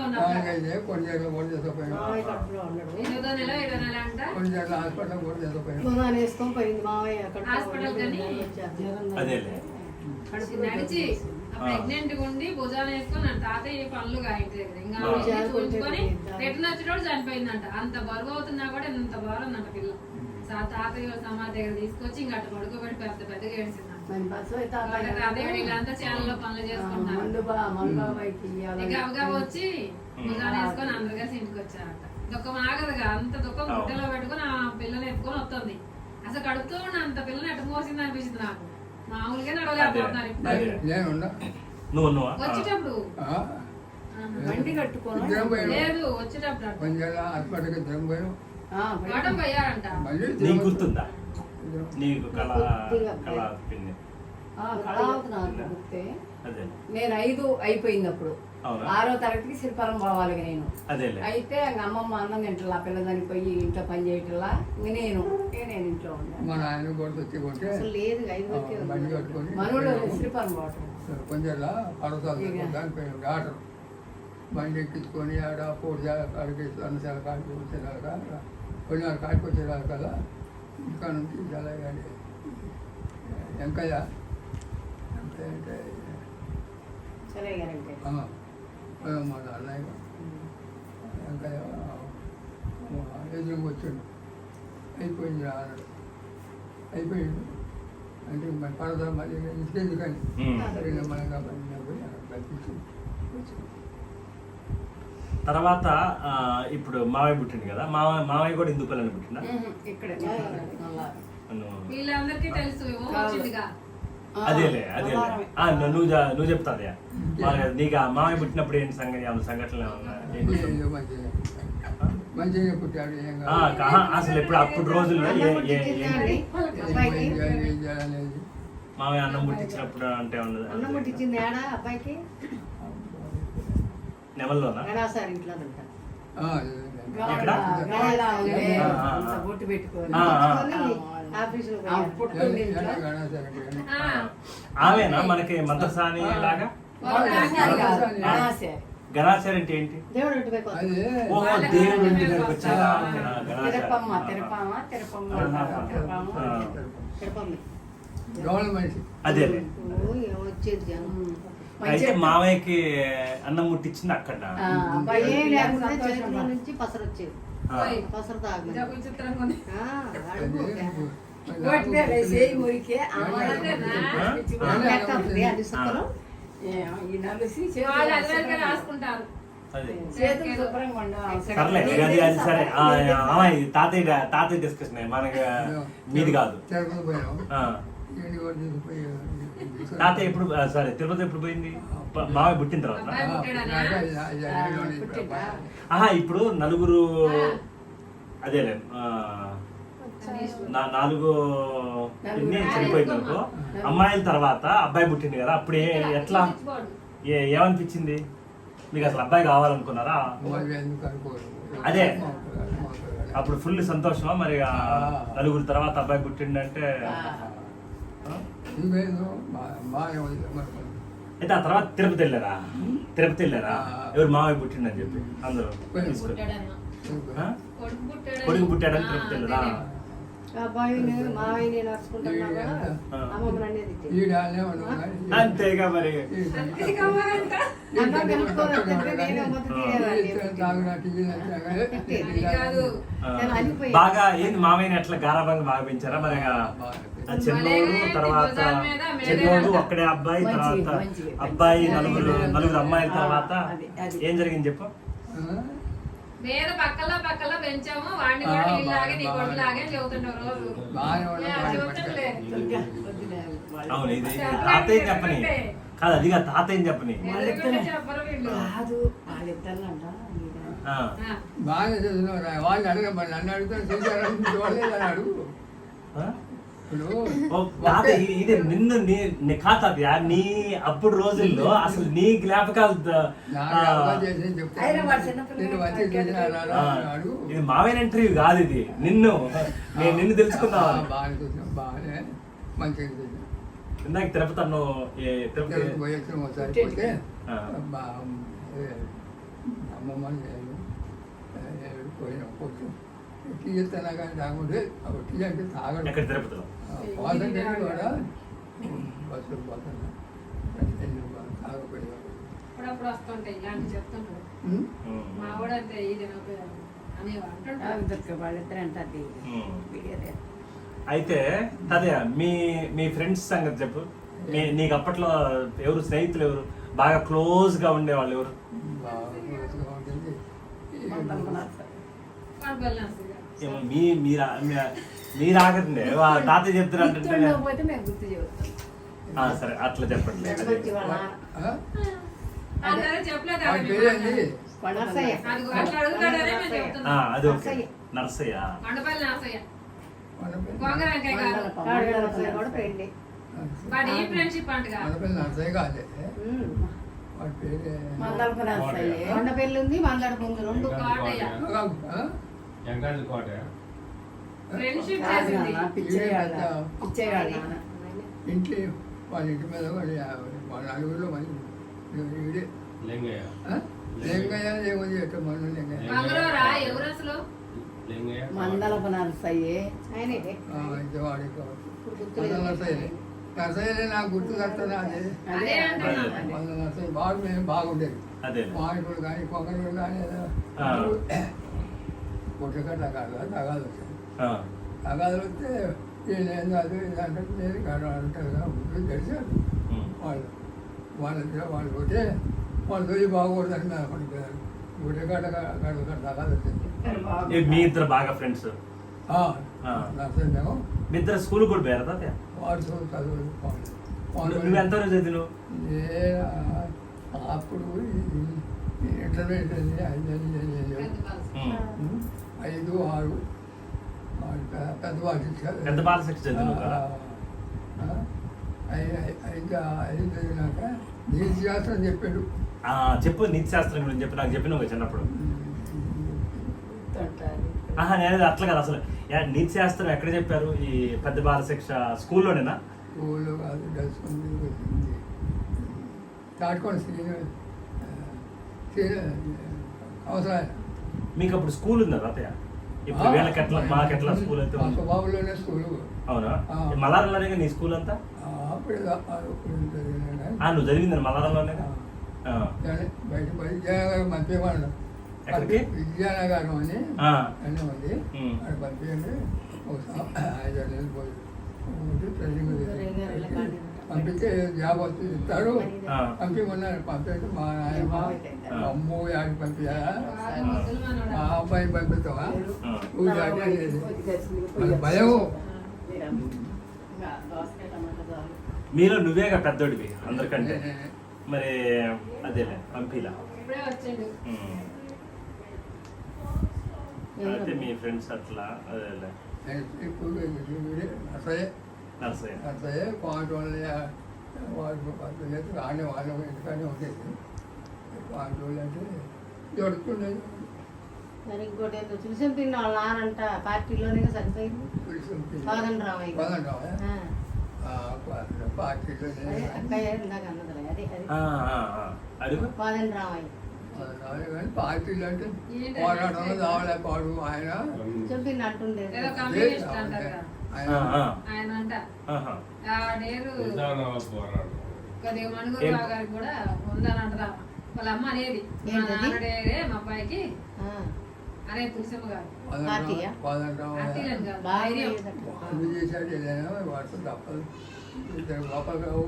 Speaker 5: అదేలే.
Speaker 3: నడిచి ప్రెగ్నెంట్ ఉండి భుజాలు వేసుకొని తాతయ్య పనులు ఇంటి దగ్గర ఇంకా చూపించుకొని రిటర్న్ వచ్చేటోడు చనిపోయిందంట. అంత బరువు అవుతున్నా కూడా ఇంత బరువు ఉందంట పిల్ల. తాతయ్య సమాధి దగ్గర తీసుకొచ్చి ఇంకా అట్లా పడుకోబెట్టి పెద్దగా ఏడ్చిందంట. అదే వీళ్ళంతా చేనులో పనులు చేసుకుంటారు. వచ్చి భుజాలు వేసుకొని అందరు కలిసి ఇంటికి వచ్చారంట. దుఃఖం ఆగదుగా, అంత దుఃఖం గుడ్డలో పెట్టుకుని ఆ పిల్లని ఎత్తుకొని వస్తుంది. అసలు కడుపుతూ ఉన్న అంత పిల్లని ఎట్ట మోసింది అనిపించింది నాకు. మామూలుగా నడవలేకపోతున్నారు ఇప్పుడు. వచ్చేటప్పుడు
Speaker 4: బండి కట్టుకోను
Speaker 3: లేదు, వచ్చేటప్పుడు
Speaker 1: హాస్పిటల్కి
Speaker 3: గొడవ పోయారంట.
Speaker 5: నీకు గుర్తుందా? నీకు కళ పిన్ని
Speaker 4: కళావతి నాకు గుర్తే.
Speaker 5: అదే
Speaker 4: నేను 5 అయిపోయింది అప్పుడు.
Speaker 5: అవునా
Speaker 4: 6వ తరగతికి శిల్పాలం పోవాలి నేను.
Speaker 5: అదేలే
Speaker 4: అయితే ఇంక అమ్మమ్మ అన్నం తింటలా పిల్లదానికి పోయి ఇంట్లో పని చేయటలా నేను ఇంట్లో ఉన్నాను.
Speaker 1: మా నాయన కూడా వచ్చి కొంటే
Speaker 4: అసలు లేదు 5 వరకే ఉంది.
Speaker 1: బండి కట్టుకొని
Speaker 4: మనోళ్ళు శిల్పాలం పోవటం.
Speaker 1: కొంచెం పడతారు దానిపైన డాక్టర్ బండి ఎక్కించుకొని ఆడ పూర్తి కాడికి అన్నశాల కాడికి వచ్చేదాకా కొన్నాళ్ళ కాడికి వచ్చేదాకా కదా ఇంకా నుంచి చాలా కానీ వెంకయ్య అంటే
Speaker 4: సరే గారంటే
Speaker 1: మా అన్నయ్య వెంకయ్య ఎదురుగా వచ్చాడు అయిపోయింది అన్నాడు అయిపోయింది అంటే మరి పడదా మరి ఇంటికెందుకు కానీ మనగా కల్పించి
Speaker 5: తర్వాత ఇప్పుడు మావయ్య పుట్టింది కదా మావయ్య కూడా హిందూపల్లి పుట్టిందా
Speaker 4: ఇక్కడే
Speaker 3: వీళ్ళందరికీ తెలుసు ఏమో వచ్చిందిగా.
Speaker 5: అదేలే నువ్వు చెప్తాదే నీకు ఆ మామయ్య పుట్టినప్పుడు ఏంటి సంగతి ఏమన్నా సంఘటనలు ఏమన్నా
Speaker 1: మంచిగా పుట్టాడు
Speaker 5: అసలు ఇప్పుడు అప్పుడు రోజుల్లో
Speaker 1: అనేది
Speaker 5: మామయ్య అన్నం పుట్టించినప్పుడు అంటే
Speaker 4: అన్నం పుట్టించింది ఏడా అబ్బాయికి
Speaker 5: నెమల్లోనా
Speaker 4: గడాసారి ఇంట్లో బొట్టు పెట్టుకొని ఆఫీసులో
Speaker 5: ఆమెనా మనకి మంత్రసాని లాగా గణాచారి అంటే ఏంటి
Speaker 4: దేవుడు ఇంటి పైకి
Speaker 5: ఓహో దేవుడు ఇంటి దగ్గరికి వచ్చారా అదే
Speaker 4: వచ్చేది జనం
Speaker 5: అయితే మామయ్యకి అన్నం ముట్టించింది అక్కడ
Speaker 4: నుంచి పసరు వచ్చేది పసరు తాగలేదు
Speaker 3: విచిత్రంగా ఉంది. వాళ్ళు అదివరకే రాసుకుంటారు.
Speaker 5: సర్లే అది సరే తాతయ్య డిస్కషన్ మనకి మీది కాదు తాతయ్య ఎప్పుడు సరే తిరుపతి ఎప్పుడు పోయింది మామయ్య పుట్టిన తర్వాత ఇప్పుడు నలుగురు అదేలే 4 చనిపోయింది అనుకో అమ్మాయిల తర్వాత అబ్బాయి పుట్టింది కదా అప్పుడు ఎట్లా ఏమనిపించింది మీకు అసలు అబ్బాయి కావాలనుకున్నారా అదే అప్పుడు ఫుల్ సంతోషమా మరి నలుగురు తర్వాత అబ్బాయి పుట్టిండంటే అయితే ఆ తర్వాత తిరుపతి వెళ్ళారా ఎవరు మామయ్య పుట్టిండని చెప్పి అందరూ కొడుకు పుట్టాడని తిరుపతి వెళ్ళరా అంతేగా మరి బాగా ఏంది మామయ్యని ఎట్లా గారాబంగా బాగా పెంచారా మరి చిన్నోడు తర్వాత చిన్నోడు ఒక్కడే అబ్బాయి తర్వాత అబ్బాయి నలుగురు అమ్మాయిల తర్వాత ఏం జరిగింది చెప్పు
Speaker 3: మీద పక్కలో పెంచాము వాడిని కూడా నీలాగే నీ కొడుకు లాగే చెబుతుంటారు రోజు
Speaker 5: అవును ఇది తాతయ్య చెప్పని కాదు అదిగా తాతయ్య చెప్పని
Speaker 3: చెప్పరు వీళ్ళు
Speaker 1: బాగా చదువుతున్నారు వాళ్ళు అడగ మరి నన్ను అడుగుతారు చూసారని అడుగు
Speaker 5: ఇది నిన్ను నీ ఖాతాది నీ అప్పుడు రోజుల్లో అసలు నీ జ్ఞాపకాలు ఇది మావైన ఇంటర్వ్యూ కాదు ఇది నేను నిన్ను తెలుసుకున్నా
Speaker 1: బాగానే మంచిగా
Speaker 5: ఇందాక తిరుపతి
Speaker 1: తిరుపతి పోయేసిన ఒకసారి పోతే అమ్మమ్మ పోయిన కొంచెం టీ ఇస్తానా కానీ తాగుంటే టీ అంటే తాగడం
Speaker 5: ఎక్కడ తిరుపతిలో
Speaker 1: పోతుంటే కూడా బస్సులు పోతున్నా తాగపోయేవాడు
Speaker 3: అప్పుడప్పుడు వస్తుంటాయి ఇలాంటి చెప్తుంటారు మా కూడా అంతే ఇది
Speaker 5: అయితే అదే మీ ఫ్రెండ్స్ సంగతి చెప్పు నీకు అప్పట్లో ఎవరు స్నేహితులు ఎవరు బాగా క్లోజ్ గా ఉండేవాళ్ళు ఎవరు మీరు ఆగండి తాతయ్య చెప్తారంటే సరే అట్లా చెప్పండి
Speaker 3: చెప్పలేదు
Speaker 5: అది ఓకే నర్సయ్య
Speaker 3: గోంగరంకాయ కాదు
Speaker 4: కూడా పెళ్ళి
Speaker 3: వాడి ఈ ఫ్రెండ్షిప్ పండుగ
Speaker 1: మనపల్లి నర్సయ్య కాదే వాడి పేరే
Speaker 4: మందలపు నర్సయ్య కొండ పెళ్ళి ఉంది మందలపు ఉంది రెండు
Speaker 3: కోటయ్య
Speaker 8: ఎంగండి కోట
Speaker 3: ఫ్రెండ్షిప్ చేసింది
Speaker 4: పిచ్చేవాళ్ళ
Speaker 1: ఇంటి వాళ్ళ ఇంటి మీద వాళ్ళ నలుగురిలో మంది వీడే
Speaker 8: లింగయ్య
Speaker 1: లింగయ్య ఏముంది ఎట్ట మన లింగయ్య
Speaker 3: మంగళవారా ఎవరు అసలు
Speaker 8: లింగయ్య
Speaker 4: మందలపు నర్సయ్యే ఆయనే
Speaker 1: ఇది వాడి నర్సయ్య నర్సయ్యనే నాకు గుర్తు కట్టనా అదే
Speaker 3: అదే అంటున్నా
Speaker 1: మన నర్సయ్య బాగా మేము బాగుండేది
Speaker 5: అదే
Speaker 1: మామిడి కానీ కొబ్బరి కానీ
Speaker 5: ఆ.
Speaker 1: పుట్టకట్ల కాదు తగాదు వచ్చాయి
Speaker 5: ఆ,
Speaker 1: తగాదులు వస్తే నేను కాదు ఇది అంటే నేను కాదు అంటారు కదా ఉంటుంది తెలిసారు
Speaker 5: ఉమ్.
Speaker 1: వాళ్ళు కొట్టే వాళ్ళు తొలి బాగకూడదని మేము అనుకుంటున్నారు పుట్టకట్ల తగాదు వచ్చింది
Speaker 5: మీ ఇద్దరు బాగా ఫ్రెండ్స్
Speaker 1: నర్సయ్య మేము
Speaker 5: మీ ఇద్దరు స్కూల్ కూడా పోయారు తాతయ్య
Speaker 1: వాడు చదువు
Speaker 5: నువ్వు ఎంతవరకు చదివినావు
Speaker 1: అప్పుడు ఇంటర్మీడియట్
Speaker 5: ఉమ్.
Speaker 1: 5, 6 పెద్ద వాళ్ళు
Speaker 5: పెద్ద బాల శిక్ష చదివినావు కదా
Speaker 1: ఐదు చదివినాక నీతి శాస్త్రం చెప్పాడు
Speaker 5: ఆ, చెప్పు నీతి శాస్త్రం గురించి చెప్పి నాకు చెప్పినావు కదా చిన్నప్పుడు ఆహా నేను అట్లా కదా అసలు నీతి శాస్త్రం ఎక్కడ చెప్పారు ఈ పెద్ద బాల శిక్ష స్కూల్లోనేనా
Speaker 1: ఊళ్ళో కాదు తెలుసుకుంది వచ్చింది తాటుకోండి అవసరం
Speaker 5: మీకు అప్పుడు స్కూల్ ఉందా తాతయ్య ఇప్పుడు వీళ్ళకి ఎట్లా మాకెట్లా స్కూల్ అయితే
Speaker 1: మా
Speaker 5: ఉంది?
Speaker 1: స్వభావంలోనే స్కూలు
Speaker 5: అవునా
Speaker 1: ఆ.
Speaker 5: మలారంలోనే నీ స్కూల్ అంతా
Speaker 1: అప్పుడు
Speaker 5: నువ్వు చదివింది మలారంలోనే
Speaker 1: బయట విద్యానగరం పంపేవాడు
Speaker 5: ఎక్కడికి?
Speaker 1: విద్యానగరం అని
Speaker 5: ఆ.
Speaker 1: అన్నీ ఉంది
Speaker 5: ఉమ్.
Speaker 1: అక్కడ పంపించండి ఒకసారి 5 నెలలు పోయి ట్రైనింగ్ పంపిస్తే జాబ్ వస్తుంది ఇస్తాడు
Speaker 5: ఆ.
Speaker 1: పంపించమన్నారు పంపించి మా నాయన అమ్మో యాడికి పంపించాలా
Speaker 3: ముద్దులు మనోడా.
Speaker 1: మా అబ్బాయిని పంపిస్తావా
Speaker 5: ఆ.
Speaker 1: నువ్వు జాబ్ లేదు వాళ్ళ భయం
Speaker 5: మీలో నువ్వేగా పెద్దోడివి అందరికంటే మరి అదేలే పంపిలా
Speaker 3: ఇప్పుడే వచ్చాడు
Speaker 5: ఉమ్. అయితే మీ ఫ్రెండ్స్ అట్లా అదేలే
Speaker 1: నర్సయ్య
Speaker 5: నర్సయ్య
Speaker 1: నర్సయ్య పాంటోళ్ళని వాళ్ళు ఆడే వాళ్ళ ఇంటికానే ఉండేది పాంటోళ్ళు అంటే దొరుకుతుండేది
Speaker 4: మరి ఇంకోటి ఏంటో చూసి పిన్న వాళ్ళ నానంట పార్టీలోనే చనిపోయింది కోదండరామయ్య
Speaker 1: పార్టీలోనే
Speaker 4: అక్కయ్య ఇందాక అన్నదిలే అదే అది
Speaker 5: ఆ, ఆ, ఆ. అడుగు
Speaker 4: కోదండరామయ్య
Speaker 1: కానీ పార్టీలు అంటే
Speaker 3: ఏంటంటే
Speaker 1: పోరాటంలో దావలే పాడు ఆయన
Speaker 4: చెప్పింది అంటుండే
Speaker 3: ఏదో కమ్యూనిస్ట్ అంటారు కదా.
Speaker 5: ఆ, ఆ.
Speaker 3: ఆయన అంట
Speaker 5: ఆహా.
Speaker 3: ఆ డేరు
Speaker 8: పోరాడు
Speaker 3: కొద్దిగా మణుగూరు రావు గారికి కూడా ఉందని అంటదా వాళ్ళ అమ్మ అనేది మా
Speaker 4: ఏంటది?
Speaker 3: నాన్న డేరే మా అబ్బాయికి
Speaker 4: ఆ,
Speaker 3: అనే తులసమ్మ గారు
Speaker 4: పార్టీయా?
Speaker 3: అట్టిలని కాదు
Speaker 4: బాగా
Speaker 3: ధైర్యం.
Speaker 1: ఎందుకు చేశాడు ఏదైనా వాడితో తప్పదు ఇద్దరు గోపాలరావు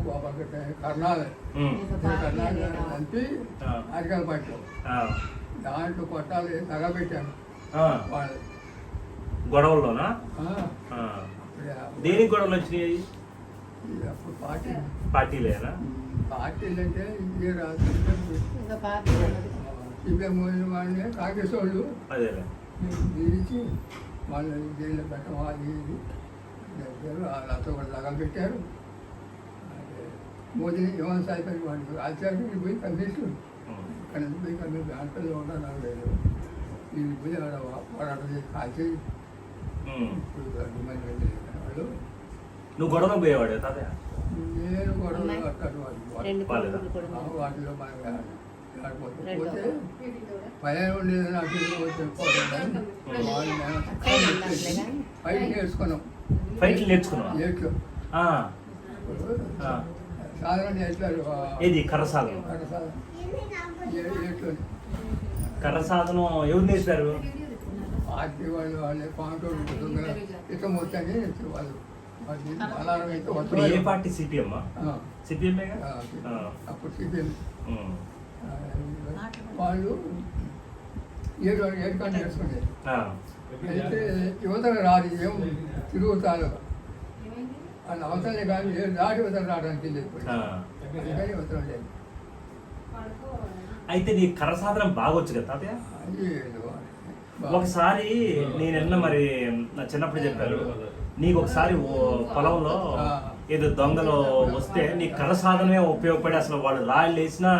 Speaker 1: కర్ణాలు
Speaker 5: ఉమ్.
Speaker 1: కర్ణాలు కలిపి
Speaker 5: ఆ.
Speaker 1: అరకాల పట్టు
Speaker 5: ఆ.
Speaker 1: దాంట్లో కొట్టాలి తగబెట్టాను
Speaker 5: ఆ.
Speaker 1: వాళ్ళు
Speaker 5: గొడవల్లోనా
Speaker 1: ఆ,
Speaker 5: ఆ.
Speaker 1: అప్పుడే
Speaker 5: దేనికి గొడవలు వచ్చినాయి
Speaker 1: ఇది అప్పుడు పార్టీ
Speaker 5: పార్టీలేనా
Speaker 1: పార్టీలు అంటే ఇదే రాదు
Speaker 4: ఇంకా పార్టీ అన్నది
Speaker 1: సిపిఎం వాళ్ళని కాంగ్రెస్ వాళ్ళు
Speaker 5: అదేలే
Speaker 1: పిలిచి వాళ్ళని జైల్లో పెట్టడం అది ఇది చేశారు వాళ్ళంతా కూడా తగలబెట్టారు మోదీని యువన సాయిపల్లి వాళ్ళు ఆచార్యుడికి పోయి కమిషన్
Speaker 5: ఉమ్.
Speaker 1: ఇక్కడ నుంచి పోయి కమిషన్ హాస్పిటల్లో ఉంటాను లేదు వీళ్ళు పోయి ఆడ పోరాటం చేసి కాల్చి
Speaker 5: ఉమ్.
Speaker 1: ఇప్పుడు 2 మంది వెళ్ళారు వాళ్ళు
Speaker 5: నువ్వు గొడవ పోయేవాడు తాతయ్య
Speaker 1: నేను కూడా అట్టాడు
Speaker 4: రెండు
Speaker 5: వాళ్ళేనా?
Speaker 4: కొడుకులు కూడా ఉన్నారు.
Speaker 1: వాటిలో మనకి ఆడిపోతే
Speaker 4: రెండో.
Speaker 1: పోతే పైన ఉండేది నాకు వచ్చే
Speaker 4: అక్కయ్య ఉండాలిలే కానీ.
Speaker 1: పైన నేర్చుకున్నాం
Speaker 5: ఫైట్లు నేర్చుకున్నావా
Speaker 1: ఏట్లు
Speaker 5: ఆ. ఆ.
Speaker 1: సాధారణ నేర్చారు
Speaker 5: ఏది కర్ర సాధనం
Speaker 1: ఏట్లు
Speaker 5: కర్ర సాధనం ఎవరు నేర్పారు
Speaker 1: పార్టీ వాళ్ళు వాళ్ళే కాంట్రోల్ ఇట్లా మొత్తాన్ని వాళ్ళు అలారం అయితే
Speaker 5: ఇప్పుడు ఏ పార్టీ సిపిఎం సిపిఎం
Speaker 1: అప్పుడు సిపిఎం వాళ్ళు ఏడు కంటే నేర్చుకునేది అయితే యువతకు రాదు ఏం తిరుగుతారు వాళ్ళ అవసరం కానీ ఏ దాటి యువతలు రావడానికి లేదు అందుకని యువతలు లేదు
Speaker 5: అయితే నీ కర్ర సాధనం బాగొచ్చు కదా తాతయ్య
Speaker 1: అది ఏదో
Speaker 5: ఒకసారి నేను మరి నా చిన్నప్పుడు చెప్పారు నీకు ఒకసారి పొలంలో ఏదో దొంగలు వస్తే నీ కర్ర సాధనమే ఉపయోగపడి అసలు వాళ్ళు రాళ్ళు వేసినా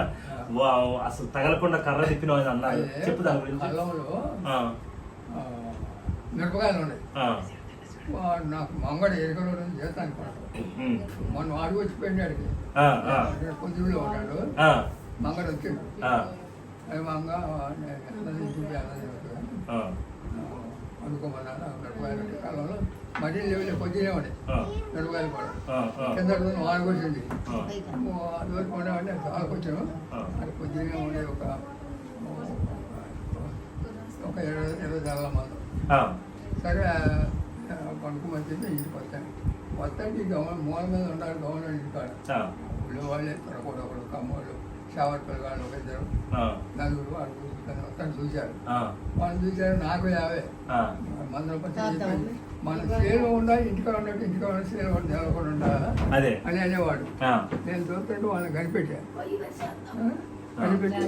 Speaker 5: అసలు తగలకుండా కర్ర తిప్పిన అన్నారు. చెప్పు దాని గురించి.
Speaker 1: పొలంలో మిరపకాయలు ఉన్నాయి. నాకు మంగడు ఎరుకలో చేస్తాను మొన్న వాడు వచ్చి పోయినాడికి పొద్దులో ఉన్నాడు. మంగడు వచ్చిండు. అది మంగ అనుకోమన్నాను. మిరపకాయలు కాలంలో మరీ లేవులే కొద్దిగా ఉండే మిరపకాయలు కూడా కింద వాడికి వచ్చింది. అది వరకు ఉండేవాడిని వాళ్ళకి వచ్చాను. అది కొద్దిగా ఉండే ఒక 20 జాగాల మంది. సరే పడుకోమని చెప్పి ఇంటికి వస్తాను. వస్తానికి మూల మీద ఉండాలి గవర్నమెంట్ ఇంటికాడ. ఊళ్ళో వాళ్ళే త్వరకూడ ఒకడు కమ్మోళ్ళు షవర్ పిల్లగాళ్ళు ఒక ఇద్దరు నలుగురు వాడు వస్తాను చూశారు. వాళ్ళు చూశారు. నాకు 50 మందుల పట్టి మన సేలు ఉండాలి ఇంటికాడ ఉన్నట్టు ఇంటికాడ ఉన్న సేలు కూడా నిలవకుండా ఉండాలా అని అనేవాడు. నేను చూస్తుంటే వాళ్ళని కనిపెట్టాను. కనిపెట్టి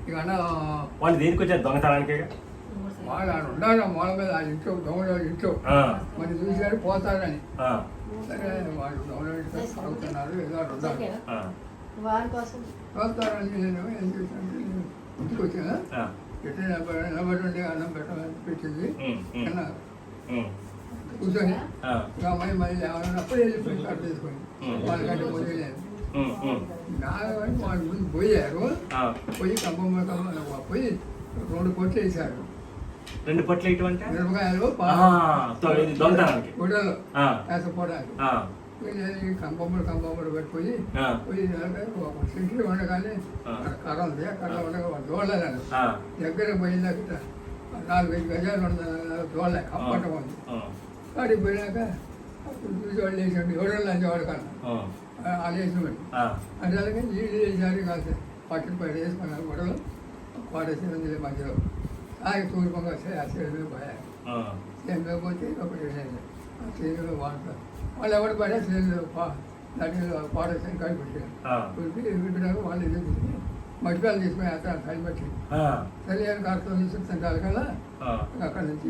Speaker 1: ఇక
Speaker 5: వాళ్ళు దేనికి వచ్చారు దొంగతనానికి?
Speaker 1: వాళ్ళు ఆడ ఉండాలి మూల మీద ఆ ఇంట్లో దొంగలు ఇంట్లో మరి చూశారు పోతారని. సరే వాళ్ళు దొంగలు ఇంట్లో సాగుతున్నారు ఏదో ఉండాలి పోతారని నేను ఏం చేశాను ఇంటికి వచ్చాను. ఎట్లా నిలబడి అన్నం పెట్టింది అన్నారు. కూర్చొని ఇంకా అమ్మాయి మళ్ళీ అప్పుడే వెళ్ళిపోయి కట్ట తీసుకొని వాళ్ళకంటే పోయలేదు. వాళ్ళు ముందు పోయారు. పోయి కంపమ్మ పోయి 2 పొట్లు వేసారు.
Speaker 5: 2 పొట్లు వేయటం
Speaker 1: మిరపకాయలు గుడ్డలు వేసపోవడానికి కంపమ్మలు పెట్టుకుని పోయి సెంట్లు ఉండగానే కర్ర ఉంది. కర్ర ఉండగా దోళ్ళను దగ్గర పోయినాక 4-5 గజాలు దోళ్ళ కంపట ఉంది. కాడికి పోయినాక అప్పుడు చూసి వాళ్ళు వేసాడు. ఎవరు లంచేవాడు కన్నా వాళ్ళు వేసినవాడు. అంటే అలాగే నీళ్ళు వేసారు కాదు పక్కన పైన వేసుకున్నారు గొడవలు వాడేసి మధ్యలో ఆగి తూర్పంగా సేను పోయారు. సేనులో పోతే ఒకటి ఆ సేనులో వాడతారు. వాళ్ళు ఎవరు పడే సేనులో దాంట్లో పాడేసాను కాడి పెట్టారు. పెట్టినాక వాళ్ళు ఏదో మట్టిపాలు తీసుకుని అక్కడ కలిపెట్టి సరే అని కార్తలు తీసుకుంటారు కదా. అక్కడ నుంచి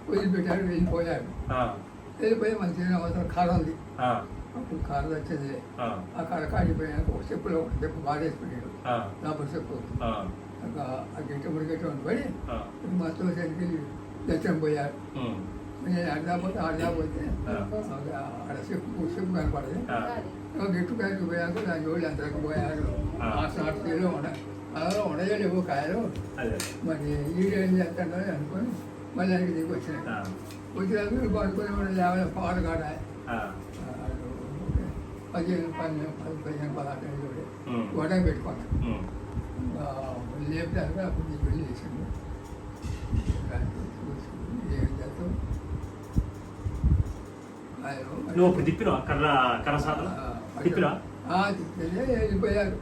Speaker 1: వదిలిపెట్టారు. వెళ్ళిపోయారు. వెళ్ళిపోయి మన సేను అవసరం కారం ఉంది. అప్పుడు కారు వచ్చింది. ఆ కారు కాడిపోయాక ఒక చెప్పులో ఒక చెప్పు బాడేసిపోయాడు. లోపల చెప్పు ఆ గెట్ట ముడిగెట్ట పడి మొత్తం సరికి దర్శనం పోయారు. నేను అడ్డాపోతే ఆడ చెప్పు కనపడదు. గెట్టు కాయకు పోయాక దాని జోళ్ళు ఎంతకు పోయారు. ఆటలో అలా ఉండలేవు కాయలు. మరి ఈడేం చేస్తాడో అనుకొని మళ్ళీ దానికి దిగి వచ్చినాయి. వచ్చినాక పడుకొని లేవాలి పాలు కాడ 15-16 గొడవ పెట్టుకున్నాను. లేపుతారు. అప్పుడు నీకు వెళ్ళి చేసిండు. ఏం చేస్తావు
Speaker 5: నువ్వు అప్పుడు తిప్పినా కర్ర సాధన తిప్పినా
Speaker 1: తిప్పితే వెళ్ళిపోయారు.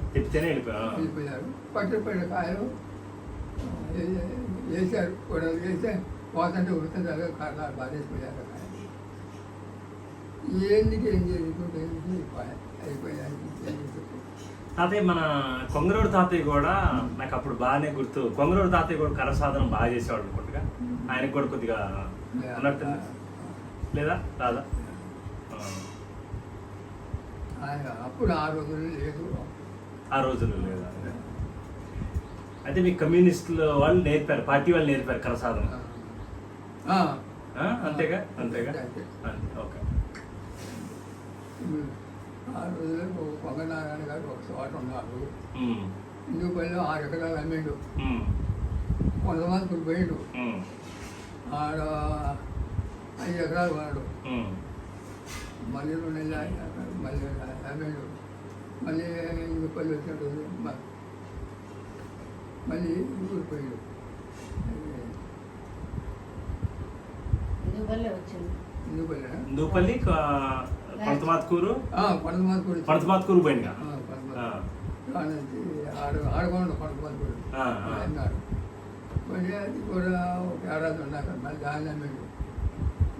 Speaker 1: వెళ్ళిపోయారు. పట్టుకుపోయిన కాయలు వేసారు. గొడవలు వేస్తే పోతుంటే ఉడుతుంది. కర్ర బాధేసిపోయారు. ఏందుకు ఏం చేసుకుంటే అయిపోయాయి.
Speaker 5: తాతయ్య మన కొంగరోడు తాతయ్య కూడా నాకు అప్పుడు బాగానే గుర్తు. కొంగరోడు తాతయ్య కూడా కర్ర సాధన బాగా చేసేవాడు అనుకుంటుగా. ఆయనకు కూడా కొద్దిగా ఉన్నట్టుంది లేదా రాదా?
Speaker 1: అప్పుడు ఆ రోజుల్లో లేదు.
Speaker 5: ఆ రోజుల్లో లేదా? అయితే మీ కమ్యూనిస్టులు వాళ్ళు నేర్పారు, పార్టీ వాళ్ళు నేర్పారు కర్ర సాధన. అంతేగా అంతేగా ఓకే.
Speaker 1: ఆ రోజుల్లో పొంగనారాయణ గారు ఒక చోట ఉన్నారు. ఇందుకు పనిలో 6 ఎకరాలు అమ్మిండు. కొంతమంది పోయిండు. ఆడ 5 ఎకరాలు వాడు. మళ్ళీ 2 నెలలు మళ్ళీ అమ్మిండు. మళ్ళీ ఇందుకు పల్లి వచ్చినట్టు మళ్ళీ ఊరు పోయిండు.
Speaker 5: ఇందుపల్లి కొడతమాత్కూరు పోయింది.
Speaker 1: ఆడకుండా కొడతమాత్కూరు అన్నాడు. మళ్ళీ అది కూడా ఒక ఏడాది ఉన్నాక మళ్ళీ దాన్ని అమ్మిండు.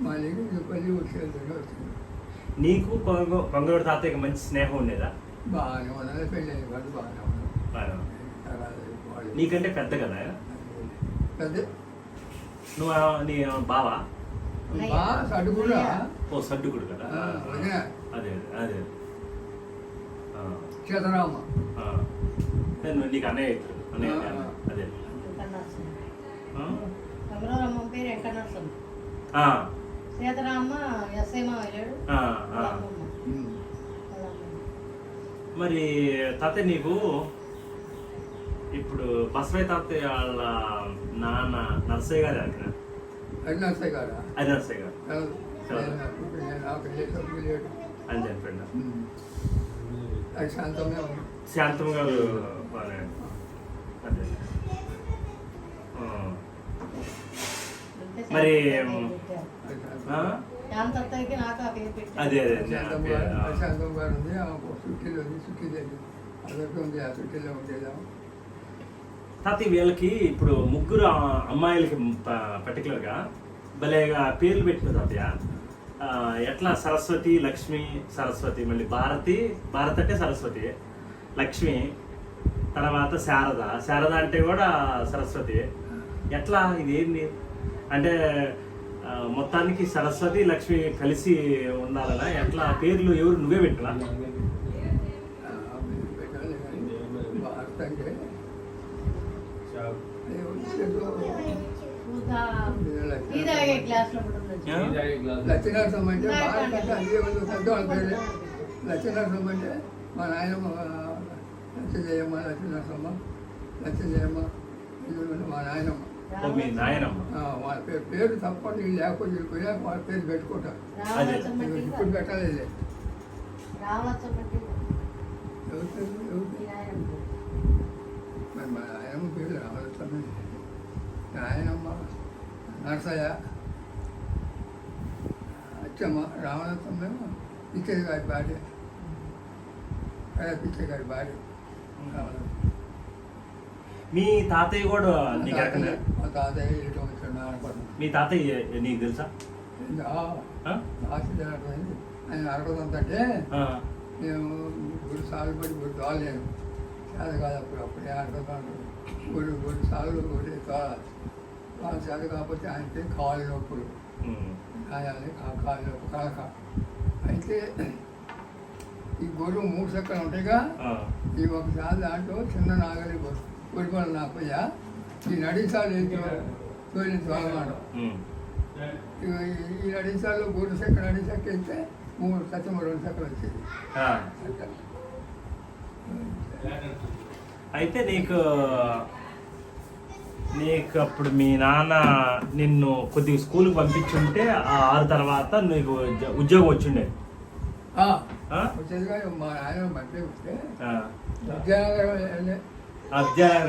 Speaker 1: మళ్ళీ ఇందుపల్లి వచ్చింది.
Speaker 5: నీకు కొంగరోడు తాతయ్యకి మంచి స్నేహం ఉండేదా?
Speaker 1: బాగానే ఉన్నది. పెళ్ళి వాళ్ళు బాగానే ఉన్నారు.
Speaker 5: నీకంటే పెద్ద కదా?
Speaker 1: అదే
Speaker 5: నువ్వు నీ బావా?
Speaker 1: బా సడు కూడా
Speaker 5: ఓ సడ్డుకుడు కదా.
Speaker 1: వదిన
Speaker 5: అదే అదే
Speaker 1: సీతారామ.
Speaker 5: నేను నీకు అన్నయ్య అవుతాడు. అన్నయ్య అదే
Speaker 4: రఘురామ పేరు వెంకటనరసింహ. సీతారామ ఎస్ఐ మా వెళ్ళాడు.
Speaker 5: మరి తాతయ్య నీకు ఇప్పుడు బసవయ్య తాతయ్య వాళ్ళ నాన్న నర్సయ్య గారు అడిగిన
Speaker 1: అది నర్సయ్య గారా?
Speaker 5: అది నర్సయ్య గారు
Speaker 1: లేడు
Speaker 5: అని చెప్పండి.
Speaker 1: అది శాంతంగా ఉంది.
Speaker 5: శాంతం గారు అదే మరి
Speaker 4: శాంతత్తయ్యకి నాకు ఆ పేరు పెట్టారు.
Speaker 5: అదే అదే
Speaker 1: శాంతం గారు ఉంది. చుట్టీలో ఉంది. చుట్టీ దగ్గర అదొక ఉంది. ఆ చుట్టీలో ఉండేదా
Speaker 5: తాతయ్య వీళ్ళకి ఇప్పుడు ముగ్గురు అమ్మాయిలకి పర్టికులర్గా భలేగా పేర్లు పెట్టిన తాతయ్య. ఎట్లా సరస్వతి, లక్ష్మి, సరస్వతి, మళ్ళీ భారతి అంటే సరస్వతి, లక్ష్మి, తర్వాత శారద అంటే కూడా సరస్వతి. ఎట్లా ఇది ఏంది అంటే మొత్తానికి సరస్వతి లక్ష్మి కలిసి ఉండాలనా? ఎట్లా పేర్లు ఎవరు నువ్వే పెట్టినా?
Speaker 1: భారత్ అంటే లక్ష్మీనరసింహ అంటే భారత్ అంటే అదే పెద్దవాళ్ళ పేరే. లక్ష్మీనరసింహ అంటే మా నాయనమ్మ లక్ష్మీజయమ్మ, లక్ష్మీజయమ్మ మా నాయనమ్మ.
Speaker 5: మీ నాయనమ్మ
Speaker 1: వాళ్ళ పేరు తప్పకుండా వీళ్ళు లేకపోతే వెళ్ళిపోయినా వాళ్ళ పేరు పెట్టుకుంటారు. ఇప్పుడు పెట్టలేదు. మరి మా నాయనమ్మ పేరు రామలక్ష్మి, నాయనమ్మ నరసయ్య, అచ్చమ్మ. రామలక్ష్మి పిచ్చయ్య గారి భార్య, పిచ్చయ్య గారి భార్య.
Speaker 5: మీ తాతయ్య కూడా నీకు ఎక్కడ?
Speaker 1: మా తాతయ్య ఇటు వచ్చాడు అనుకున్నాను.
Speaker 5: మీ తాతయ్య నీకు తెలుసా?
Speaker 1: ఆయన అరగదంటే మేము 3 సార్లు పడి తోలేను. చేత కాదు అప్పుడే అరగదాను. 3 సార్లు ఒకటి తోలాలి. చేత కాకపోతే ఆయనకి కాలు నొప్పులు కాయాలి. కాలు నొప్పి కలక. అయితే ఈ గొర్రెలు 3 చక్రాలు ఉంటాయిగా. ఈ ఒకసారి దాంట్లో చిన్న నాగలి కొడుకోవాలి నా పోయా. ఈ నడిసాలు తోలి తోలమాడు. ఈ నడిసాల్లో 3 చక్ర నడిచక్క అయితే 3 సత్యం 2 చక్రాలు వచ్చేది.
Speaker 5: అయితే నీకు అప్పుడు మీ నాన్న నిన్ను కొద్దిగా స్కూల్కి పంపించుంటే ఆ 6 తర్వాత నీకు ఉద్యోగం వచ్చిండే.
Speaker 1: వచ్చేది కానీ మా ఆయన మధ్య వస్తే
Speaker 5: విద్యానగరం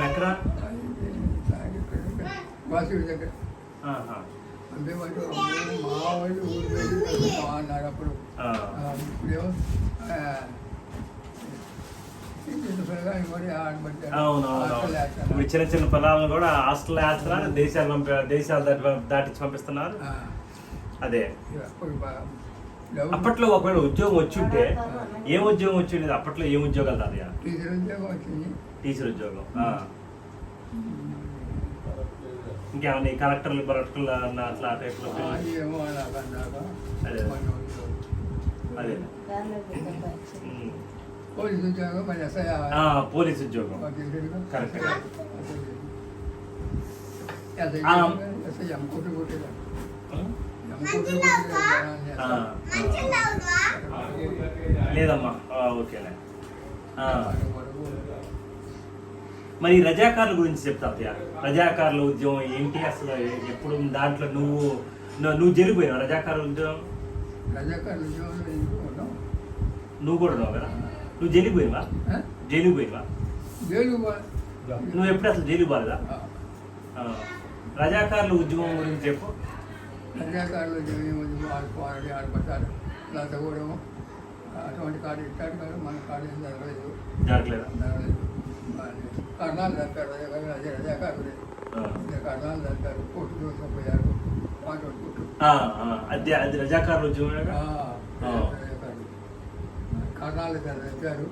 Speaker 5: ఎక్కడ?
Speaker 1: వాసుడి దగ్గర. అంతేమంటే మా వాళ్ళు ఊరు వెళ్ళి అన్నారు అప్పుడు. ఇప్పుడేమో
Speaker 5: ఇప్పుడు చిన్న చిన్న పిల్లలను కూడా హాస్టల్ వేస్తున్నారు, దేశాలు దాటించి పంపిస్తున్నారు. అదే అప్పట్లో ఒకవేళ ఉద్యోగం వచ్చి ఉంటే ఏం ఉద్యోగం వచ్చి ఉండేది? అప్పట్లో ఏం ఉద్యోగాలు తాతయ్య?
Speaker 1: టీచర్ ఉద్యోగం వచ్చింది.
Speaker 5: టీచర్ ఉద్యోగం. ఇంకేమన్నా కలెక్టర్లు అట్లా టైప్లో? అదే అదే
Speaker 1: పోలీస్ ఉద్యోగం.
Speaker 5: పోలీస్ ఉద్యోగం కరెక్ట్. లేదమ్మా ఓకేలే. మరి రజాకారుల గురించి చెప్తా. రజాకారుల ఉద్యోగం ఏంటి అసలు? ఎప్పుడు దాంట్లో నువ్వు జరిగిపోయినావు రజాకారుల ఉద్యోగం? నువ్వు కూడా ఉన్నావు కదా? నువ్వు జైలుకి పోయివా? నువ్వు ఎప్పుడు అసలు జైలుకి పోలేదా? రజాకారుల ఉద్యమం గురించి చెప్పు.
Speaker 1: రజాకారుల ఉద్యమం ఆడపడతారు కూడా అటువంటి కార్డు ఇట్టాడు కదా. మన కార్డు ఏం జరగలేదు. కర్ణాలు జరిపారు రజాకారులు. కర్ణాలు జరిపారు. కోర్టు దూసుకుపోయారు.
Speaker 5: అది రజాకారుల ఉద్యమం.
Speaker 1: కర్ణాలు జరిపారు.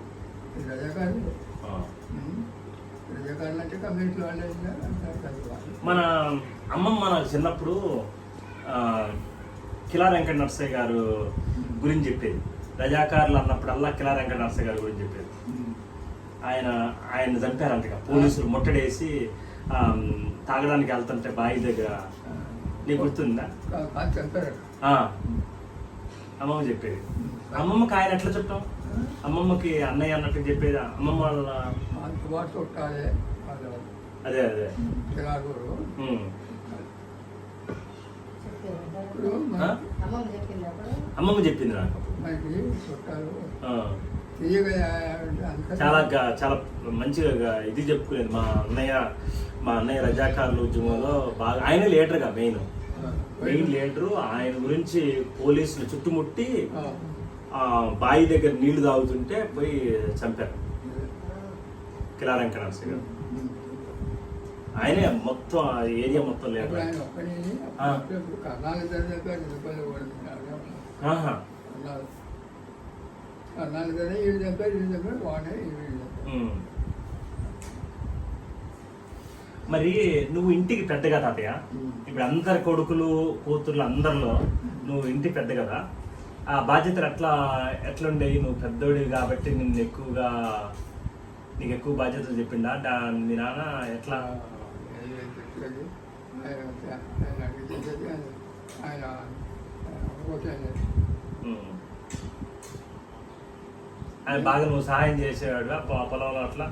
Speaker 1: రజాకారులు అంటే కమ్యూనిటీ వాళ్ళే
Speaker 5: మన అమ్మమ్మ నాకు చిన్నప్పుడు కిలా వెంకట నరసయ్య గారు గురించి చెప్పేది. రజాకారులు అన్నప్పుడల్లా కిలా వెంకట నరసయ్య గారు గురించి చెప్పేది. ఆయన చంపారంట పోలీసులు ముట్టడేసి తాగడానికి వెళ్తుంటే బావి దగ్గర. నీకు గుర్తుందా? అమ్మమ్మ చెప్పేది. అమ్మమ్మకి ఆయన ఎట్లా చెప్తాం? అమ్మమ్మకి అన్నయ్య అన్నట్టు చెప్పేది. అమ్మమ్మ వాళ్ళ అదే అదే అమ్మమ్మ చెప్పింది నాకు. చాలా చాలా మంచిగా ఇది చెప్పుకునేది. మా అన్నయ్య రజాకారుల ఉద్యమంలో బాగా ఆయన లీడర్గా మెయిన్ లీడరు. ఆయన గురించి పోలీసులు చుట్టుముట్టి బావి దగ్గర నీళ్లు తాగుతుంటే పోయి చంపారు కిలా వెంకట నరసయ్య గారు. ఆయనే మొత్తం ఏరియా మొత్తం లీడర్. మరి నువ్వు ఇంటికి పెద్దగా తాతయ్య, ఇప్పుడు అందరి కొడుకులు కూతుర్లు అందరిలో నువ్వు ఇంటికి పెద్ద కదా, ఆ బాధ్యతలు ఎట్లుండేవి? నువ్వు పెద్దోడివి కాబట్టి నీకు ఎక్కువ బాధ్యతలు చెప్పిండా మీ నాన్న? ఎట్లా ఆయన బాగా నువ్వు సహాయం చేసేవాడుగా పొలంలో అట్లా?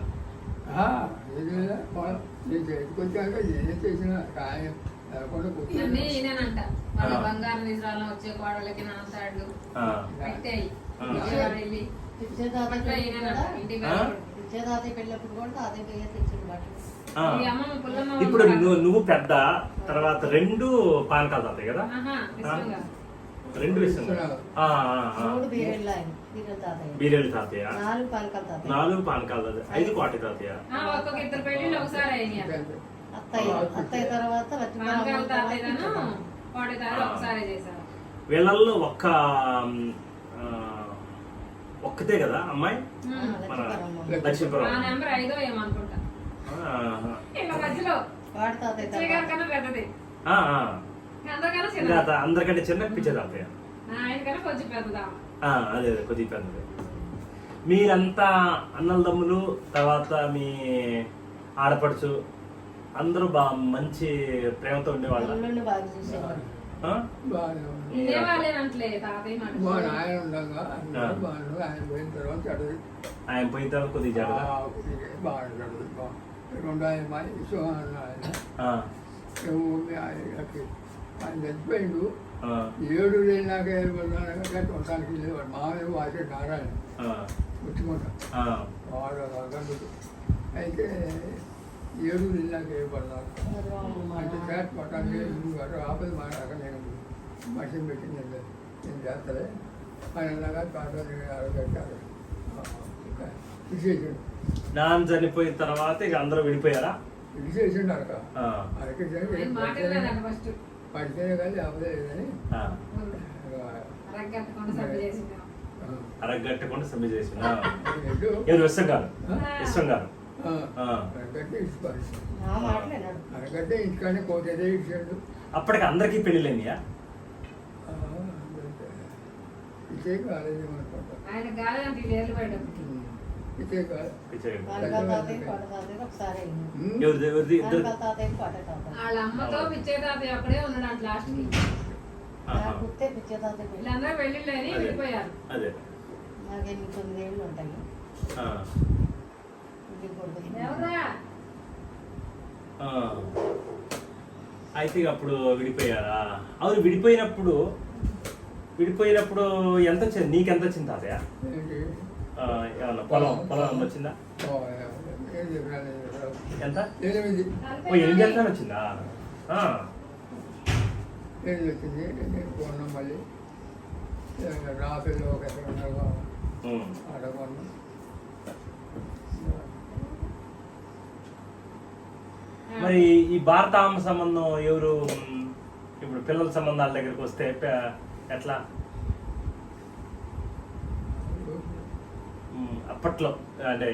Speaker 3: బంగారం విజరాలం వచ్చే కోడలకి నాంతాడు పెట్టాయి.
Speaker 5: ఇప్పుడు నువ్వు పెద్ద తర్వాత 2 పానకాలు తాతాయి కదా? 2 విషయం. బీరేళ్ళు తాతయ్య, 4 పానకాలు, 5 కోటి తాతయ్య. వీళ్ళల్లో ఒక్కతే కదా అమ్మాయి? మన లక్ష్మీపురం. అందరికంటే చిన్న పిచ్చే తాతయ్య. అదే కొద్దిగా పెద్దది. మీరంతా అన్నలదమ్ములు, తర్వాత మీ ఆడపడుచు అందరూ బాగా మంచి ప్రేమతో ఉండేవాళ్ళు. ఆయన పోయిన తర్వాత కొద్దిగా
Speaker 1: ఆయన చచ్చిపోయిండు. 7 నాకే ఉండటానికి వెళ్ళేవాడు. మామయ్య వాసే నారాయణ ముట్టుకుంటా వాడు గంటలు. అయితే 7 నాకే పడతాను అంటే చేత పట్టానికి ఆపద మాట్లాడక నేను మషిన్ పెట్టింది. నేను చేస్తలే ఆయనలాగా పాటలు కట్టారు. విశేషం
Speaker 5: నాన్న చనిపోయిన తర్వాత ఇక అందరూ విడిపోయారా?
Speaker 1: విడిచేసిండు అరక పడితేనే కానీ అవ్వలేదని
Speaker 5: అరగట్టకుండా సమ్మె చేసిన ఎవరు? విశ్వం గారు.
Speaker 1: అరగట్టే ఇంటికానే కోటేదే ఇచ్చాడు.
Speaker 5: అప్పటికి అందరికీ పెళ్ళిలేనియా?
Speaker 1: ఇచ్చే కాలేదు అనుకుంటా. ఇచ్చే కాదు.
Speaker 3: వాళ్ళ అమ్మతో పిచ్చే తాతయ్య అక్కడే ఉన్నాడు లాస్ట్ కి. వీళ్ళందరూ వెళ్ళిళ్ళని వెళ్ళిపోయారు.
Speaker 4: నాకేమి 9 ఏళ్ళు ఉంటాయి.
Speaker 5: అయితే అప్పుడు విడిపోయారా? అవును, విడిపోయినప్పుడు ఎంత వచ్చింది? నీకెంత వచ్చింది తాతయ్య? ఏమన్నా పొలం వచ్చిందా? ఎంత? 8 ఎకరాలు వచ్చిందా?
Speaker 1: 8 వచ్చింది. నేను కొన్నాం మళ్ళీ రాఫీలో 1 ఎకరం ఆడ కొన్నాం.
Speaker 5: మరి ఈ భారతామ సంబంధం ఎవరు? ఇప్పుడు పిల్లల సంబంధాల దగ్గరికి వస్తే ఎట్లా? అప్పట్లో అంటే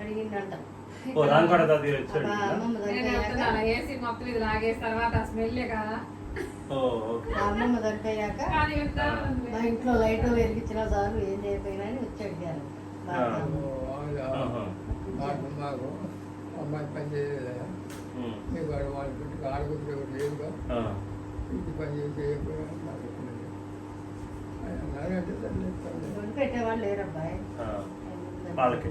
Speaker 4: అడిగిందంట
Speaker 5: ఓ రాంకోట తాతయ్య వచ్చాడు
Speaker 4: అబ్బా, అమ్మమ్మ
Speaker 3: నేను
Speaker 4: దగ్గర
Speaker 3: చెప్తున్నాను, ఏసీ మొత్తం ఇది లాగేసి తర్వాత ఆ స్మెల్లే కదా
Speaker 5: ఓ ఓకే
Speaker 4: అమ్మమ్మ దగ్గరయ్యాక
Speaker 3: కానీ ఇంత ఉంది.
Speaker 4: మా ఇంట్లో లైట్ వెలిగించిన చాలు ఏం చేయకపోయినా అని వచ్చి అడిగారు
Speaker 1: మాకు అమ్మాయి పని చేయలేదు మీకు వాళ్ళకి ఆడుకుంటే లేదుగా ఇంటి పని చేసి అన్నారంటే
Speaker 4: వండి పెట్టేవాళ్ళు లేరు అబ్బాయి
Speaker 5: వాళ్ళకి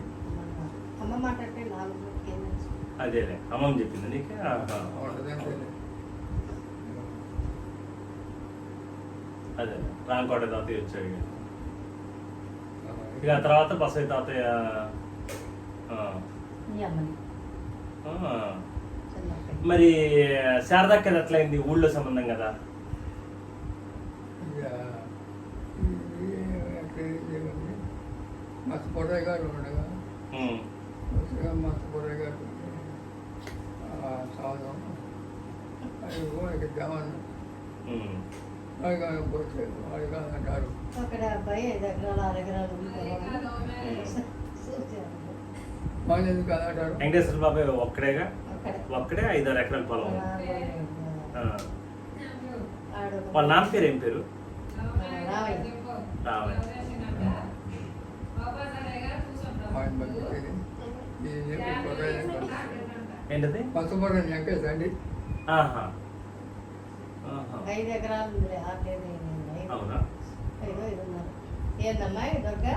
Speaker 4: అమ్మ మాట అంటే 4 ఏం తెలుసు
Speaker 5: అదేలే అమ్మమ్మ చెప్పింది నీకు అదే రాంకోట తాతయ్య వచ్చాడు ఇక ఆ తర్వాత బసయ్య తాతయ్య
Speaker 4: మీ అమ్మని
Speaker 5: ఆ.
Speaker 4: చిన్నప్పటి
Speaker 5: మరి శారదక్కది ఎట్లయింది ఊళ్ళో సంబంధం కదా
Speaker 1: మస్తు పొడయ్య గారు ఉండగా
Speaker 5: ఉమ్.
Speaker 1: మస్తు పొడయ్య గారు సాధం అది కూడా జవాన్
Speaker 5: ఉమ్.
Speaker 1: వాడిగా పోతే వాడిగా అంటారు
Speaker 4: అక్కడ అబ్బాయి 5 ఎకరాలు 6 ఎకరాలు ఉంది కదా.
Speaker 1: వాళ్ళు ఎందుకు అది అంటారు
Speaker 5: వెంకటేశ్వర బాబాయ్ ఒక్కడేగా
Speaker 4: అక్కడే
Speaker 5: ఒక్కడే 5-6 ఎకరాల పొలం ఆ.
Speaker 4: ఆడు
Speaker 5: వాళ్ళ నాన్న పేరు ఏం పేరు
Speaker 4: రావయ్య
Speaker 5: రావయ్య.
Speaker 1: ఆయన పంపించేది
Speaker 5: ఏంటది
Speaker 1: పచ్చబొర్ర వెంకటేశ్
Speaker 5: ఆహా ఆహా.
Speaker 4: 5 ఎకరాలు ఉంది
Speaker 5: అవునా
Speaker 4: 5 ఏందమ్మా దొరక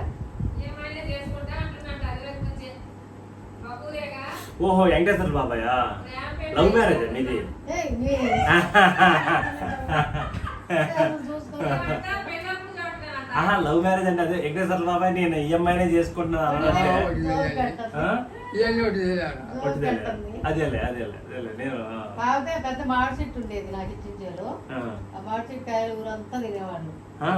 Speaker 3: ఏమైనా చేసుకుంటా అంటున్నాడు అదివరకు నుంచే. మా ఊరేగా
Speaker 5: ఓహో వెంకటేశ్వర బాబాయా లవ్ మ్యారేజ్ మీది
Speaker 3: అంతా పెళ్ళప్పుడు చూడలేదంట.
Speaker 5: ఆహా లవ్ మ్యారేజ్ అంటే అదే వెంకటేశ్వర బాబాయ్ నేను ఈఎంఐనే చేసుకుంటున్నాను అన్నట్టే. ఆ? అదేలే అదేలే అదేలే నేను
Speaker 4: కాకపోతే పెద్ద మామిడి చెట్టు ఉండేది నాకు ఇచ్చిన చేలు
Speaker 5: ఆ.
Speaker 4: ఆ మామిడి చెట్టు కాయలు ఊరంతా తినేవాళ్ళు
Speaker 5: ఆ.